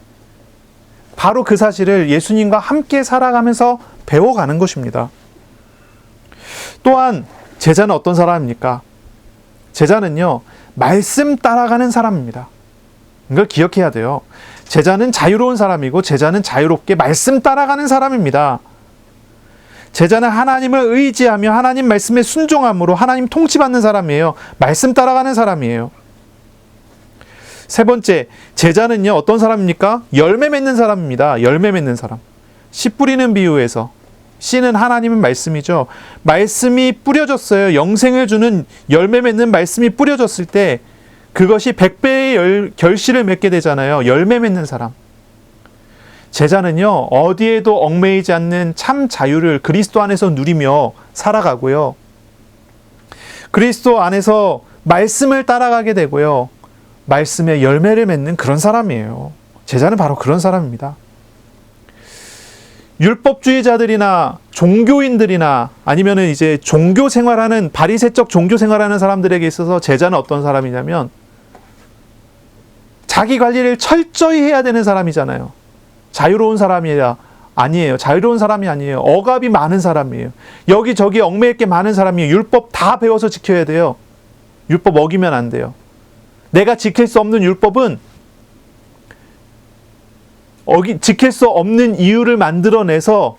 예수님과 함께 살아가면서 배워가는 것입니다. 또한 제자는 어떤 사람입니까? 제자는요, 말씀 따라가는 사람입니다. 이걸 기억해야 돼요. 제자는 자유로운 사람이고 제자는 자유롭게 말씀 따라가는 사람입니다. 제자는 하나님을 의지하며 하나님 말씀에 순종함으로 하나님 통치받는 사람이에요. 말씀 따라가는 사람이에요. 세 번째, 제자는요, 어떤 사람입니까? 열매 맺는 사람입니다. 열매 맺는 사람. 씨 뿌리는 비유에서 씨는 하나님은 말씀이죠. 말씀이 뿌려졌어요. 영생을 주는 열매 맺는 말씀이 뿌려졌을 때 그것이 100배의 결실을 맺게 되잖아요. 열매 맺는 사람. 제자는요, 어디에도 얽매이지 않는 참 자유를 그리스도 안에서 누리며 살아가고요. 그리스도 안에서 말씀을 따라가게 되고요. 말씀의 열매를 맺는 그런 사람이에요. 제자는 바로 그런 사람입니다. 율법주의자들이나 종교인들이나 아니면은 이제 종교 생활하는 바리새적 종교 생활하는 사람들에게 있어서 제자는 어떤 사람이냐면 자기 관리를 철저히 해야 되는 사람이잖아요. 자유로운 사람이야 아니에요. 자유로운 사람이 아니에요. 억압이 많은 사람이에요. 여기저기 얽매일 게 많은 사람이에요. 율법 다 배워서 지켜야 돼요. 율법 어기면 안 돼요. 내가 지킬 수 없는 율법은 지킬 수 없는 이유를 만들어내서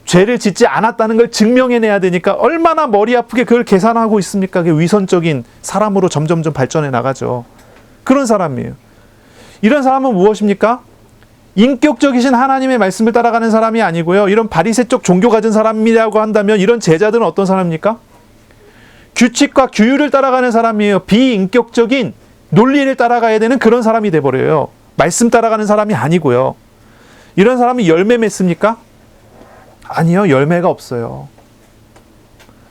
죄를 짓지 않았다는 걸 증명해내야 되니까 얼마나 머리 아프게 그걸 계산하고 있습니까? 그게 위선적인 사람으로 점점점 발전해 나가죠. 그런 사람이에요. 이런 사람은 무엇입니까? 인격적이신 하나님의 말씀을 따라가는 사람이 아니고요. 이런 바리새적 종교 가진 사람이라고 한다면 이런 제자들은 어떤 사람입니까? 규칙과 규율을 따라가는 사람이에요. 비인격적인 논리를 따라가야 되는 그런 사람이 돼버려요. 말씀 따라가는 사람이 아니고요. 이런 사람이 열매 맺습니까? 아니요. 열매가 없어요.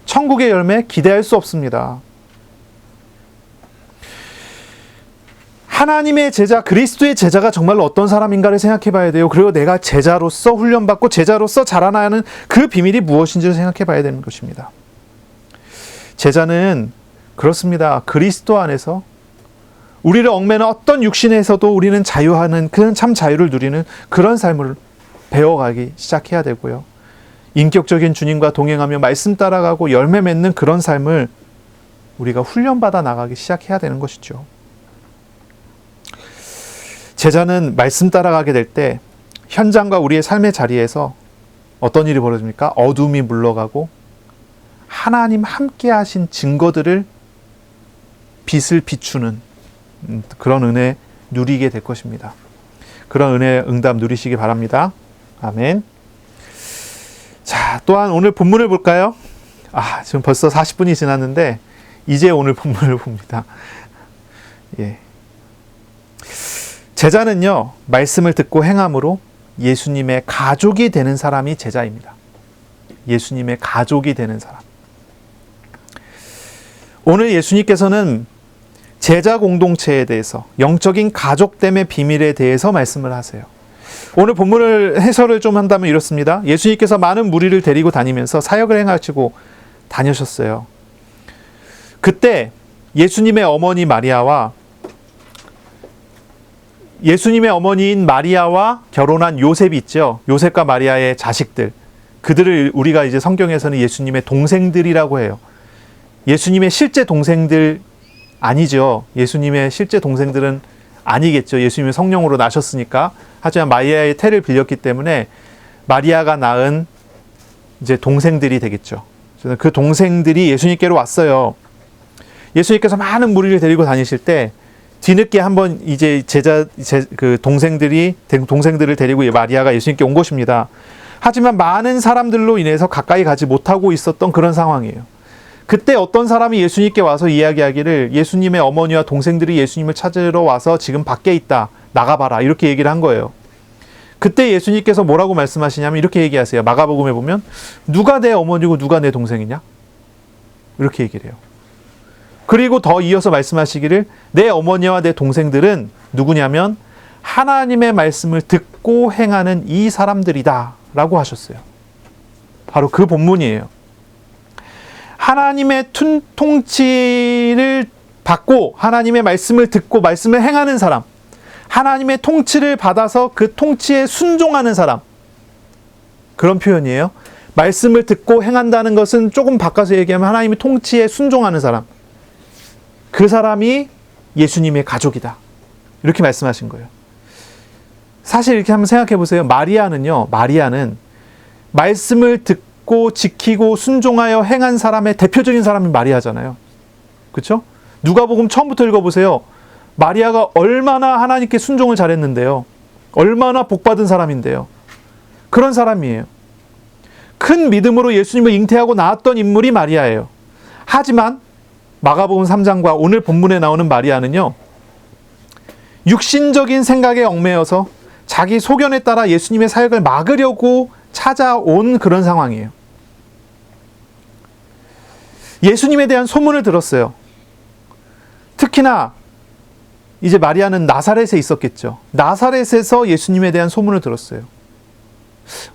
천국의 열매 기대할 수 없습니다. 하나님의 제자, 그리스도의 제자가 정말로 어떤 사람인가를 생각해 봐야 돼요. 그리고 내가 제자로서 훈련받고 제자로서 자라나는 그 비밀이 무엇인지를 생각해 봐야 되는 것입니다. 제자는 그렇습니다. 그리스도 안에서 우리를 얽매는 어떤 육신에서도 우리는 자유하는 그런 참 자유를 누리는 그런 삶을 배워가기 시작해야 되고요. 인격적인 주님과 동행하며 말씀 따라가고 열매 맺는 그런 삶을 우리가 훈련받아 나가기 시작해야 되는 것이죠. 제자는 말씀 따라가게 될 때 현장과 우리의 삶의 자리에서 어떤 일이 벌어집니까? 어둠이 물러가고 하나님 함께 하신 증거들을 빛을 비추는 그런 은혜 누리게 될 것입니다. 그런 은혜 응답 누리시기 바랍니다. 아멘. 자, 또한 오늘 본문을 볼까요? 지금 벌써 40분이 지났는데 이제 오늘 본문을 봅니다. 예. 제자는요, 말씀을 듣고 행함으로 예수님의 가족이 되는 사람이 제자입니다. 예수님의 가족이 되는 사람. 오늘 예수님께서는 제자 공동체에 대해서, 영적인 가족됨의 비밀에 대해서 말씀을 하세요. 오늘 본문을 해설을 좀 한다면 이렇습니다. 예수님께서 많은 무리를 데리고 다니면서 사역을 행하시고 다니셨어요. 그때 예수님의 어머니 마리아와 예수님의 어머니인 마리아와 결혼한 요셉이 있죠. 요셉과 마리아의 자식들. 그들을 우리가 이제 성경에서는 예수님의 동생들이라고 해요. 예수님의 실제 동생들 아니죠. 예수님의 실제 동생들은 아니겠죠. 예수님이 성령으로 나셨으니까. 하지만 마리아의 태를 빌렸기 때문에 마리아가 낳은 이제 동생들이 되겠죠. 그 동생들이 예수님께로 왔어요. 예수님께서 많은 무리를 데리고 다니실 때 뒤늦게 한번 이제 그 동생들을 데리고 마리아가 예수님께 온 것입니다. 하지만 많은 사람들로 인해서 가까이 가지 못하고 있었던 그런 상황이에요. 그때 어떤 사람이 예수님께 와서 이야기하기를 예수님의 어머니와 동생들이 예수님을 찾으러 와서 지금 밖에 있다. 나가봐라. 이렇게 얘기를 한 거예요. 그때 예수님께서 뭐라고 말씀하시냐면 이렇게 얘기하세요. 마가복음에 보면 누가 내 어머니고 누가 내 동생이냐? 이렇게 얘기를 해요. 그리고 더 이어서 말씀하시기를 내 어머니와 내 동생들은 누구냐면 하나님의 말씀을 듣고 행하는 이 사람들이다 라고 하셨어요. 바로 그 본문이에요. 하나님의 통치를 받고 하나님의 말씀을 듣고 말씀을 행하는 사람, 하나님의 통치를 받아서 그 통치에 순종하는 사람, 그런 표현이에요. 말씀을 듣고 행한다는 것은 조금 바꿔서 얘기하면 하나님의 통치에 순종하는 사람, 그 사람이 예수님의 가족이다. 이렇게 말씀하신 거예요. 사실 이렇게 한번 생각해 보세요. 마리아는 말씀을 듣고 지키고 순종하여 행한 사람의 대표적인 사람이 마리아잖아요. 그렇죠? 누가복음 처음부터 읽어보세요. 마리아가 얼마나 하나님께 순종을 잘했는데요. 얼마나 복받은 사람인데요. 그런 사람이에요. 큰 믿음으로 예수님을 잉태하고 낳았던 인물이 마리아예요. 하지만 마가복음 3장과 오늘 본문에 나오는 마리아는요, 육신적인 생각에 얽매여서 자기 소견에 따라 예수님의 사역을 막으려고 찾아온 그런 상황이에요. 예수님에 대한 소문을 들었어요. 특히나 이제 마리아는 나사렛에 있었겠죠. 나사렛에서 예수님에 대한 소문을 들었어요.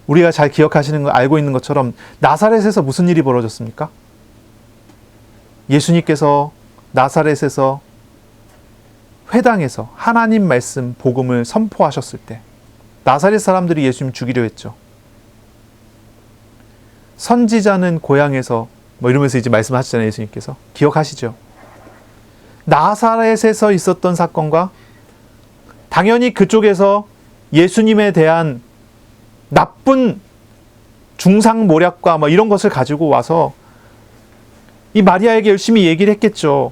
우리가 잘 기억하시는 거, 알고 있는 것처럼 나사렛에서 무슨 일이 벌어졌습니까? 예수님께서 나사렛에서 회당에서 하나님 말씀 복음을 선포하셨을 때 나사렛 사람들이 예수님 죽이려 했죠. 선지자는 고향에서 이러면서 이제 말씀하시잖아요. 예수님께서. 기억하시죠? 나사렛에서 있었던 사건과 당연히 그쪽에서 예수님에 대한 나쁜 중상모략과 이런 것을 가지고 와서 이 마리아에게 열심히 얘기를 했겠죠.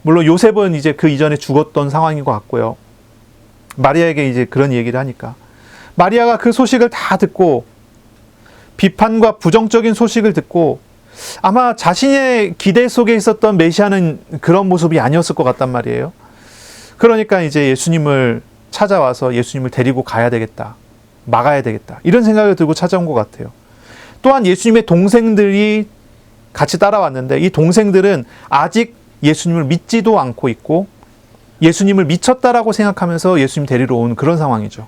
물론 요셉은 이제 그 이전에 죽었던 상황인 것 같고요. 마리아에게 이제 그런 얘기를 하니까. 마리아가 그 소식을 다 듣고 비판과 부정적인 소식을 듣고 아마 자신의 기대 속에 있었던 메시아는 그런 모습이 아니었을 것 같단 말이에요. 그러니까 이제 예수님을 찾아와서 예수님을 데리고 가야 되겠다. 막아야 되겠다. 이런 생각을 들고 찾아온 것 같아요. 또한 예수님의 동생들이 같이 따라왔는데 이 동생들은 아직 예수님을 믿지도 않고 있고 예수님을 미쳤다라고 생각하면서 예수님 데리러 온 그런 상황이죠.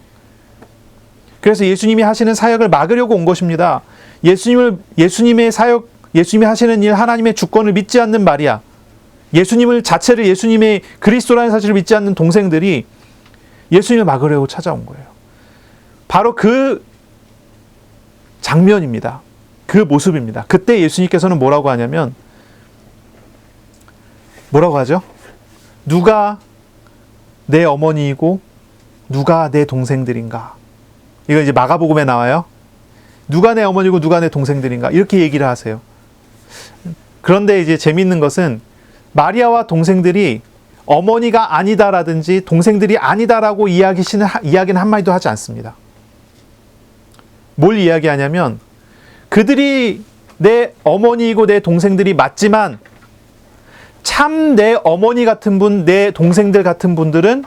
그래서 예수님이 하시는 사역을 막으려고 온 것입니다. 예수님의 사역, 예수님이 하시는 일, 하나님의 주권을 믿지 않는 마리아, 예수님을 자체를 예수님의 그리스도라는 사실을 믿지 않는 동생들이 예수님을 막으려고 찾아온 거예요. 바로 그 장면입니다. 그 모습입니다. 그때 예수님께서는 뭐라고 하냐면 뭐라고 하죠? 누가 내 어머니이고 누가 내 동생들인가? 이거 이제 마가복음에 나와요. 누가 내 어머니고 누가 내 동생들인가? 이렇게 얘기를 하세요. 그런데 이제 재미있는 것은 마리아와 동생들이 어머니가 아니다라든지 동생들이 아니다라고 이야기는 한마디도 하지 않습니다. 뭘 이야기하냐면 그들이 내 어머니이고 내 동생들이 맞지만 참 내 어머니 같은 분, 내 동생들 같은 분들은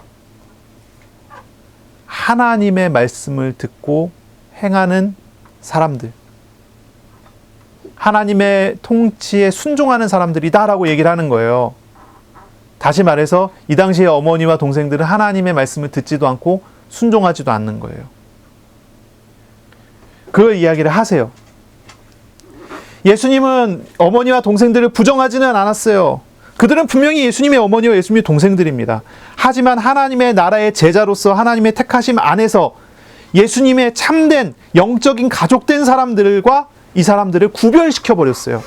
하나님의 말씀을 듣고 행하는 사람들, 하나님의 통치에 순종하는 사람들이다라고 얘기를 하는 거예요. 다시 말해서 이 당시의 어머니와 동생들은 하나님의 말씀을 듣지도 않고 순종하지도 않는 거예요. 그 이야기를 하세요. 예수님은 어머니와 동생들을 부정하지는 않았어요. 그들은 분명히 예수님의 어머니와 예수님의 동생들입니다. 하지만 하나님의 나라의 제자로서 하나님의 택하심 안에서 예수님의 참된 영적인 가족된 사람들과 이 사람들을 구별시켜버렸어요.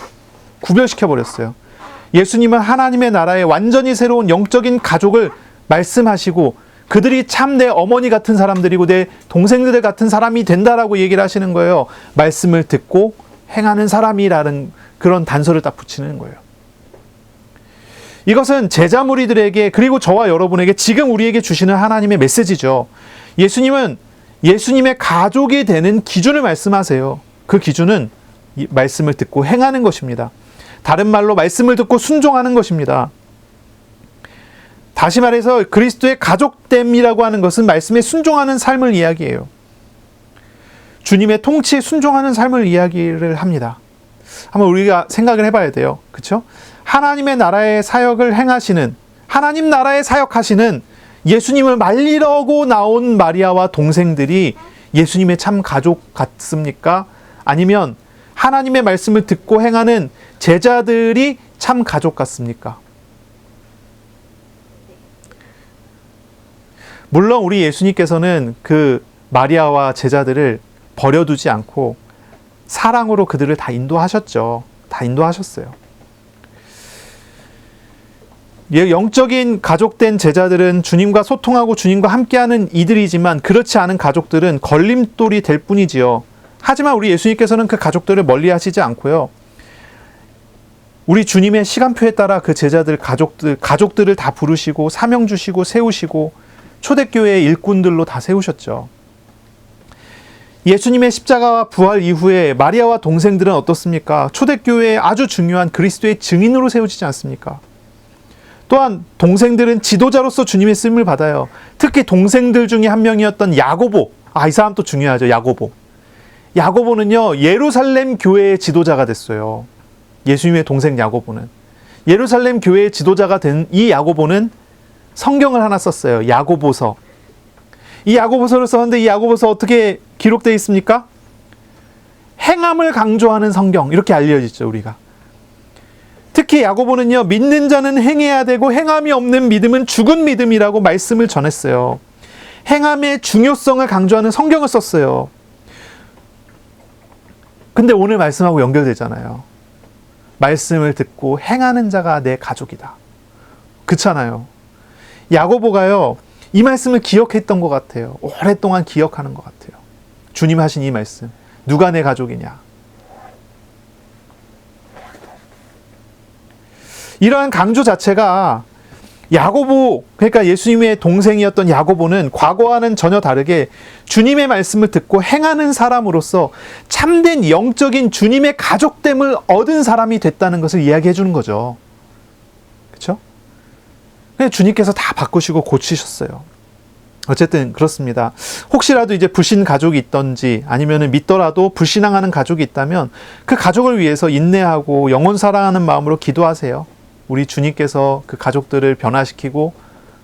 예수님은 하나님의 나라의 완전히 새로운 영적인 가족을 말씀하시고 그들이 참 내 어머니 같은 사람들이고 내 동생들 같은 사람이 된다라고 얘기를 하시는 거예요. 말씀을 듣고 행하는 사람이라는 그런 단서를 딱 붙이는 거예요. 이것은 제자 무리들에게 그리고 저와 여러분에게 지금 우리에게 주시는 하나님의 메시지죠. 예수님은 예수님의 가족이 되는 기준을 말씀하세요. 그 기준은 말씀을 듣고 행하는 것입니다. 다른 말로 말씀을 듣고 순종하는 것입니다. 다시 말해서 그리스도의 가족됨이라고 하는 것은 말씀에 순종하는 삶을 이야기해요. 주님의 통치에 순종하는 삶을 이야기를 합니다. 한번 우리가 생각을 해봐야 돼요. 그렇죠? 하나님의 나라의 사역을 행하시는, 하나님 나라의 사역하시는 예수님을 말리려고 나온 마리아와 동생들이 예수님의 참 가족 같습니까? 아니면 하나님의 말씀을 듣고 행하는 제자들이 참 가족 같습니까? 물론 우리 예수님께서는 그 마리아와 제자들을 버려두지 않고 사랑으로 그들을 다 인도하셨죠. 다 인도하셨어요. 영적인 가족된 제자들은 주님과 소통하고 주님과 함께하는 이들이지만 그렇지 않은 가족들은 걸림돌이 될 뿐이지요. 하지만 우리 예수님께서는 그 가족들을 멀리 하시지 않고요. 우리 주님의 시간표에 따라 그 제자들, 가족들을 다 부르시고 사명 주시고 세우시고 초대교회의 일꾼들로 다 세우셨죠. 예수님의 십자가와 부활 이후에 마리아와 동생들은 어떻습니까? 초대교회의 아주 중요한 그리스도의 증인으로 세워지지 않습니까? 또한 동생들은 지도자로서 주님의 쓰임을 받아요. 특히 동생들 중에 한 명이었던 야고보. 이 사람 또 중요하죠. 야고보. 야고보는요, 예루살렘 교회의 지도자가 됐어요. 예수님의 동생 야고보는. 예루살렘 교회의 지도자가 된 이 야고보는 성경을 하나 썼어요. 야고보서. 이 야고보서를 썼는데 이 야고보서 어떻게 기록되어 있습니까? 행함을 강조하는 성경. 이렇게 알려지죠, 우리가. 특히 야고보는요, 믿는 자는 행해야 되고 행함이 없는 믿음은 죽은 믿음이라고 말씀을 전했어요. 행함의 중요성을 강조하는 성경을 썼어요. 근데 오늘 말씀하고 연결되잖아요. 말씀을 듣고 행하는 자가 내 가족이다. 그렇잖아요. 야고보가요, 이 말씀을 기억했던 것 같아요. 오랫동안 기억하는 것 같아요. 주님 하신 이 말씀. 누가 내 가족이냐. 이러한 강조 자체가 야고보, 그러니까 예수님의 동생이었던 야고보는 과거와는 전혀 다르게 주님의 말씀을 듣고 행하는 사람으로서 참된 영적인 주님의 가족됨을 얻은 사람이 됐다는 것을 이야기해 주는 거죠. 그렇죠? 주님께서 다 바꾸시고 고치셨어요. 어쨌든 그렇습니다. 혹시라도 이제 불신 가족이 있던지 아니면 믿더라도 불신앙하는 가족이 있다면 그 가족을 위해서 인내하고 영원 사랑하는 마음으로 기도하세요. 우리 주님께서 그 가족들을 변화시키고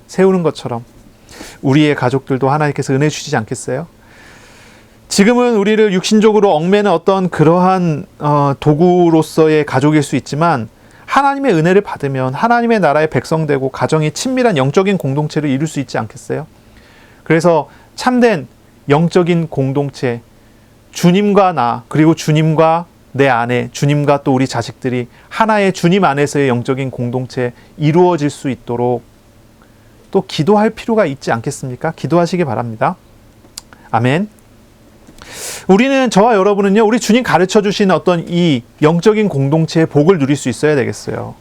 세우는 것처럼 우리의 가족들도 하나님께서 은혜 주시지 않겠어요? 지금은 우리를 육신적으로 얽매는 어떤 그러한 도구로서의 가족일 수 있지만 하나님의 은혜를 받으면 하나님의 나라의 백성되고 가정이 친밀한 영적인 공동체를 이룰 수 있지 않겠어요? 그래서 참된 영적인 공동체, 주님과 나, 그리고 주님과 내 아내, 주님과 또 우리 자식들이 하나의 주님 안에서의 영적인 공동체 이루어질 수 있도록 또 기도할 필요가 있지 않겠습니까? 기도하시기 바랍니다. 아멘. 우리는, 저와 여러분은요, 우리 주님 가르쳐 주신 어떤 이 영적인 공동체의 복을 누릴 수 있어야 되겠어요.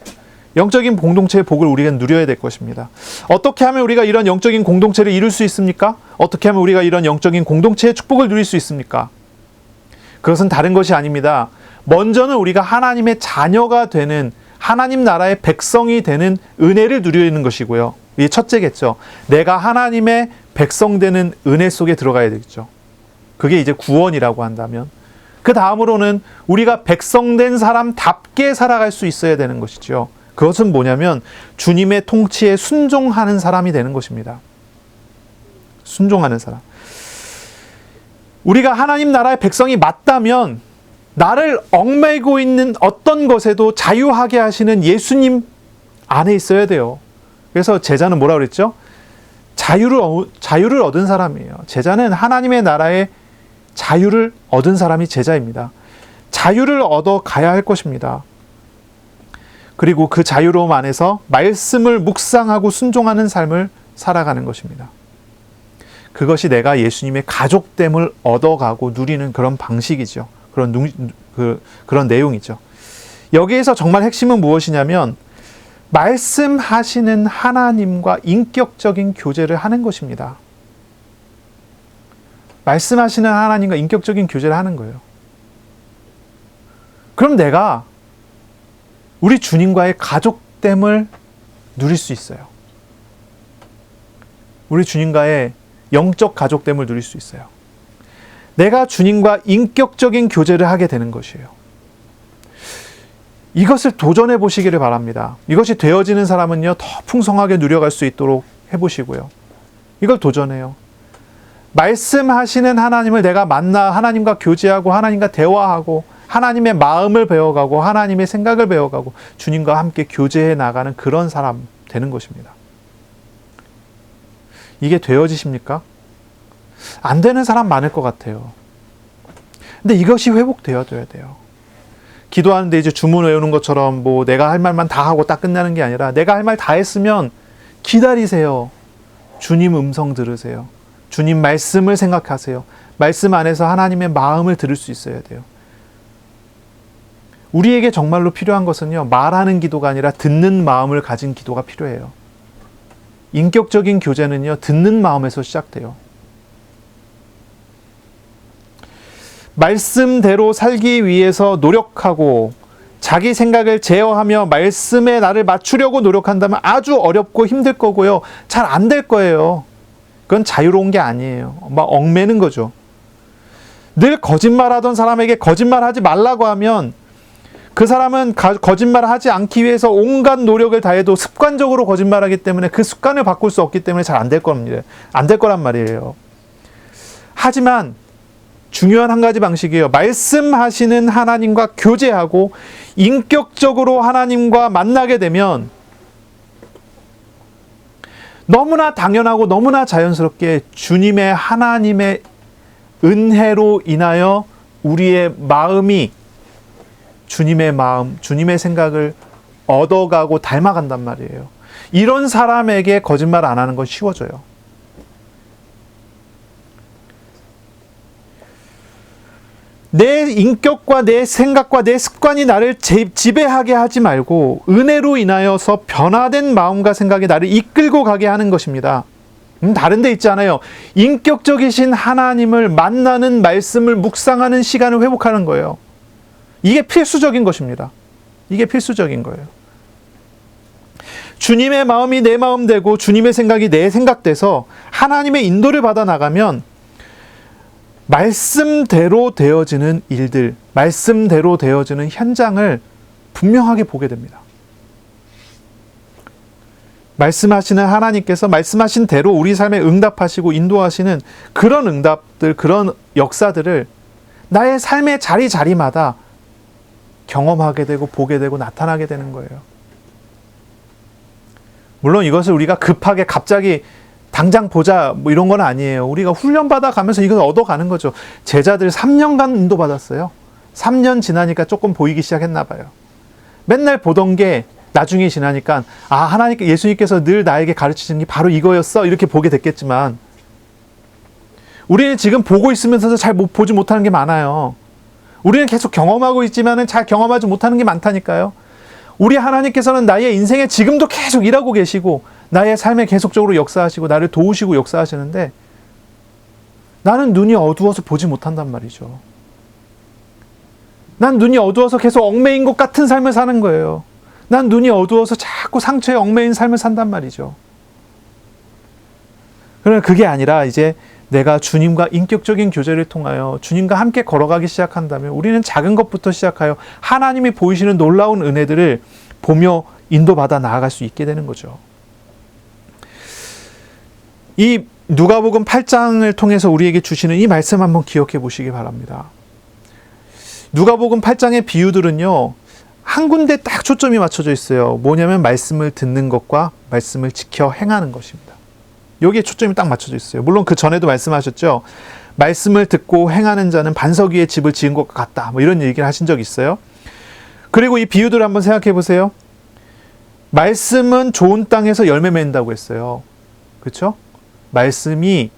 영적인 공동체의 복을 우리가 누려야 될 것입니다. 어떻게 하면 우리가 이런 영적인 공동체를 이룰 수 있습니까? 어떻게 하면 우리가 이런 영적인 공동체의 축복을 누릴 수 있습니까? 그것은 다른 것이 아닙니다. 먼저는 우리가 하나님의 자녀가 되는, 하나님 나라의 백성이 되는 은혜를 누리는 것이고요. 이게 첫째겠죠. 내가 하나님의 백성 되는 은혜 속에 들어가야 되겠죠. 그게 이제 구원이라고 한다면, 그 다음으로는 우리가 백성된 사람답게 살아갈 수 있어야 되는 것이죠. 그것은 뭐냐면 주님의 통치에 순종하는 사람이 되는 것입니다. 순종하는 사람. 우리가 하나님 나라의 백성이 맞다면 나를 얽매이고 있는 어떤 것에도 자유하게 하시는 예수님 안에 있어야 돼요. 그래서 제자는 뭐라 그랬죠? 자유를 얻은 사람이에요. 제자는 하나님의 나라의 자유를 얻은 사람이 제자입니다. 자유를 얻어 가야 할 것입니다. 그리고 그 자유로움 안에서 말씀을 묵상하고 순종하는 삶을 살아가는 것입니다. 그것이 내가 예수님의 가족됨을 얻어가고 누리는 그런 방식이죠. 그런 내용이죠. 여기에서 정말 핵심은 무엇이냐면 말씀하시는 하나님과 인격적인 교제를 하는 것입니다. 말씀하시는 하나님과 인격적인 교제를 하는 거예요. 그럼 내가 우리 주님과의 가족됨을 누릴 수 있어요. 우리 주님과의 영적 가족됨을 누릴 수 있어요. 내가 주님과 인격적인 교제를 하게 되는 것이에요. 이것을 도전해 보시기를 바랍니다. 이것이 되어지는 사람은요, 더 풍성하게 누려갈 수 있도록 해보시고요. 이걸 도전해요. 말씀하시는 하나님을 내가 만나 하나님과 교제하고 하나님과 대화하고 하나님의 마음을 배워가고 하나님의 생각을 배워가고 주님과 함께 교제해 나가는 그런 사람 되는 것입니다. 이게 되어지십니까? 안 되는 사람 많을 것 같아요. 근데 이것이 회복되어야 돼요. 기도하는데 이제 주문 외우는 것처럼 뭐 내가 할 말만 다 하고 딱 끝나는 게 아니라 내가 할 말 다 했으면 기다리세요. 주님 음성 들으세요. 주님 말씀을 생각하세요. 말씀 안에서 하나님의 마음을 들을 수 있어야 돼요. 우리에게 정말로 필요한 것은요, 말하는 기도가 아니라 듣는 마음을 가진 기도가 필요해요. 인격적인 교제는요, 듣는 마음에서 시작돼요. 말씀대로 살기 위해서 노력하고 자기 생각을 제어하며 말씀에 나를 맞추려고 노력한다면 아주 어렵고 힘들 거고요. 잘 안 될 거예요. 그건 자유로운 게 아니에요. 막 얽매는 거죠. 늘 거짓말하던 사람에게 거짓말하지 말라고 하면 그 사람은 거짓말을 하지 않기 위해서 온갖 노력을 다해도 습관적으로 거짓말하기 때문에 그 습관을 바꿀 수 없기 때문에 잘 안 될 겁니다. 안 될 거란 말이에요. 하지만 중요한 한 가지 방식이에요. 말씀하시는 하나님과 교제하고 인격적으로 하나님과 만나게 되면 너무나 당연하고 너무나 자연스럽게 주님의 하나님의 은혜로 인하여 우리의 마음이 주님의 마음, 주님의 생각을 얻어가고 닮아간단 말이에요. 이런 사람에게 거짓말 안 하는 건 쉬워져요. 내 인격과 내 생각과 내 습관이 나를 지배하게 하지 말고 은혜로 인하여서 변화된 마음과 생각이 나를 이끌고 가게 하는 것입니다. 다른 데 있잖아요. 인격적이신 하나님을 만나는 말씀을 묵상하는 시간을 회복하는 거예요. 이게 필수적인 것입니다. 이게 필수적인 거예요. 주님의 마음이 내 마음 되고 주님의 생각이 내 생각 돼서 하나님의 인도를 받아 나가면 말씀대로 되어지는 일들, 말씀대로 되어지는 현장을 분명하게 보게 됩니다. 말씀하시는 하나님께서 말씀하신 대로 우리 삶에 응답하시고 인도하시는 그런 응답들, 그런 역사들을 나의 삶의 자리자리마다 경험하게 되고 보게 되고 나타나게 되는 거예요. 물론 이것을 우리가 급하게 갑자기 당장 보자 뭐 이런 건 아니에요. 우리가 훈련받아 가면서 이걸 얻어가는 거죠. 제자들 3년간 인도받았어요. 3년 지나니까 조금 보이기 시작했나 봐요. 맨날 보던 게 나중에 지나니까 하나님께 예수님께서 늘 나에게 가르치시는 게 바로 이거였어 이렇게 보게 됐겠지만 우리는 지금 보고 있으면서도 잘 보지 못하는 게 많아요. 우리는 계속 경험하고 있지만 잘 경험하지 못하는 게 많다니까요. 우리 하나님께서는 나의 인생에 지금도 계속 일하고 계시고 나의 삶에 계속적으로 역사하시고 나를 도우시고 역사하시는데 나는 눈이 어두워서 보지 못한단 말이죠. 난 눈이 어두워서 계속 얽매인 것 같은 삶을 사는 거예요. 난 눈이 어두워서 자꾸 상처에 얽매인 삶을 산단 말이죠. 그러나 그게 아니라 이제 내가 주님과 인격적인 교제를 통하여 주님과 함께 걸어가기 시작한다면 우리는 작은 것부터 시작하여 하나님이 보이시는 놀라운 은혜들을 보며 인도받아 나아갈 수 있게 되는 거죠. 이 누가복음 8장을 통해서 우리에게 주시는 이 말씀 한번 기억해 보시기 바랍니다. 누가복음 8장의 비유들은요, 한 군데 딱 초점이 맞춰져 있어요. 뭐냐면 말씀을 듣는 것과 말씀을 지켜 행하는 것입니다. 여기에 초점이 딱 맞춰져 있어요. 물론 그 전에도 말씀하셨죠. 말씀을 듣고 행하는 자는 반석 위에 집을 지은 것 같다. 뭐 이런 얘기를 하신 적 있어요. 그리고 이 비유들을 한번 생각해 보세요. 말씀은 좋은 땅에서 열매 맺는다고 했어요. 그렇죠? 말씀이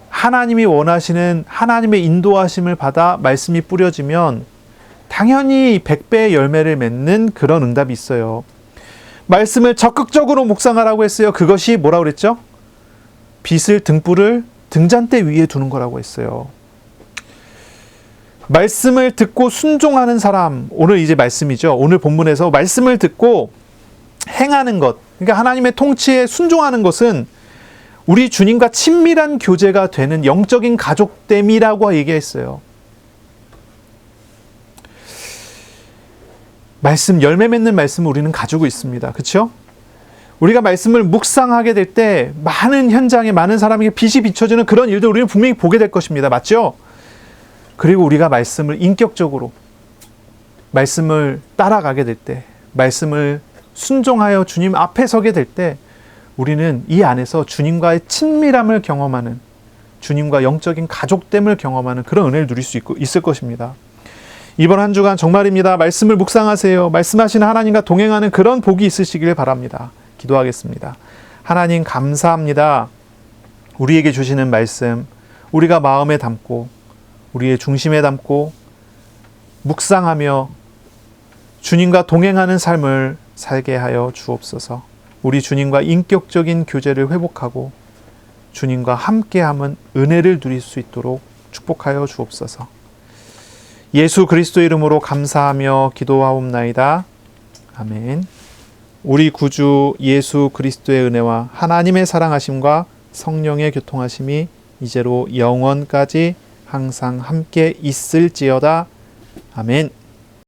하나님이 원하시는 하나님의 인도하심을 받아 말씀이 뿌려지면 당연히 100배의 열매를 맺는 그런 응답이 있어요. 말씀을 적극적으로 묵상하라고 했어요. 그것이 뭐라고 그랬죠? 등불을 등잔대 위에 두는 거라고 했어요. 말씀을 듣고 순종하는 사람, 오늘 이제 말씀이죠. 오늘 본문에서 말씀을 듣고 행하는 것, 그러니까 하나님의 통치에 순종하는 것은 우리 주님과 친밀한 교제가 되는 영적인 가족됨이라고 얘기했어요. 말씀, 열매 맺는 말씀을 우리는 가지고 있습니다. 그렇죠? 우리가 말씀을 묵상하게 될 때 많은 현장에 많은 사람에게 빛이 비춰지는 그런 일들 우리는 분명히 보게 될 것입니다. 맞죠? 그리고 우리가 말씀을 인격적으로 말씀을 따라가게 될 때, 말씀을 순종하여 주님 앞에 서게 될 때 우리는 이 안에서 주님과의 친밀함을 경험하는, 주님과 영적인 가족됨을 경험하는 그런 은혜를 누릴 수 있을 것입니다. 이번 한 주간 정말입니다. 말씀을 묵상하세요. 말씀하시는 하나님과 동행하는 그런 복이 있으시길 바랍니다. 기도하겠습니다. 하나님 감사합니다. 우리에게 주시는 말씀 우리가 마음에 담고 우리의 중심에 담고 묵상하며 주님과 동행하는 삶을 살게 하여 주옵소서. 우리 주님과 인격적인 교제를 회복하고 주님과 함께함은 은혜를 누릴 수 있도록 축복하여 주옵소서. 예수 그리스도의 이름으로 감사하며 기도하옵나이다. 아멘. 우리 구주 예수 그리스도의 은혜와 하나님의 사랑하심과 성령의 교통하심이 이제로 영원까지 항상 함께 있을지어다. 아멘.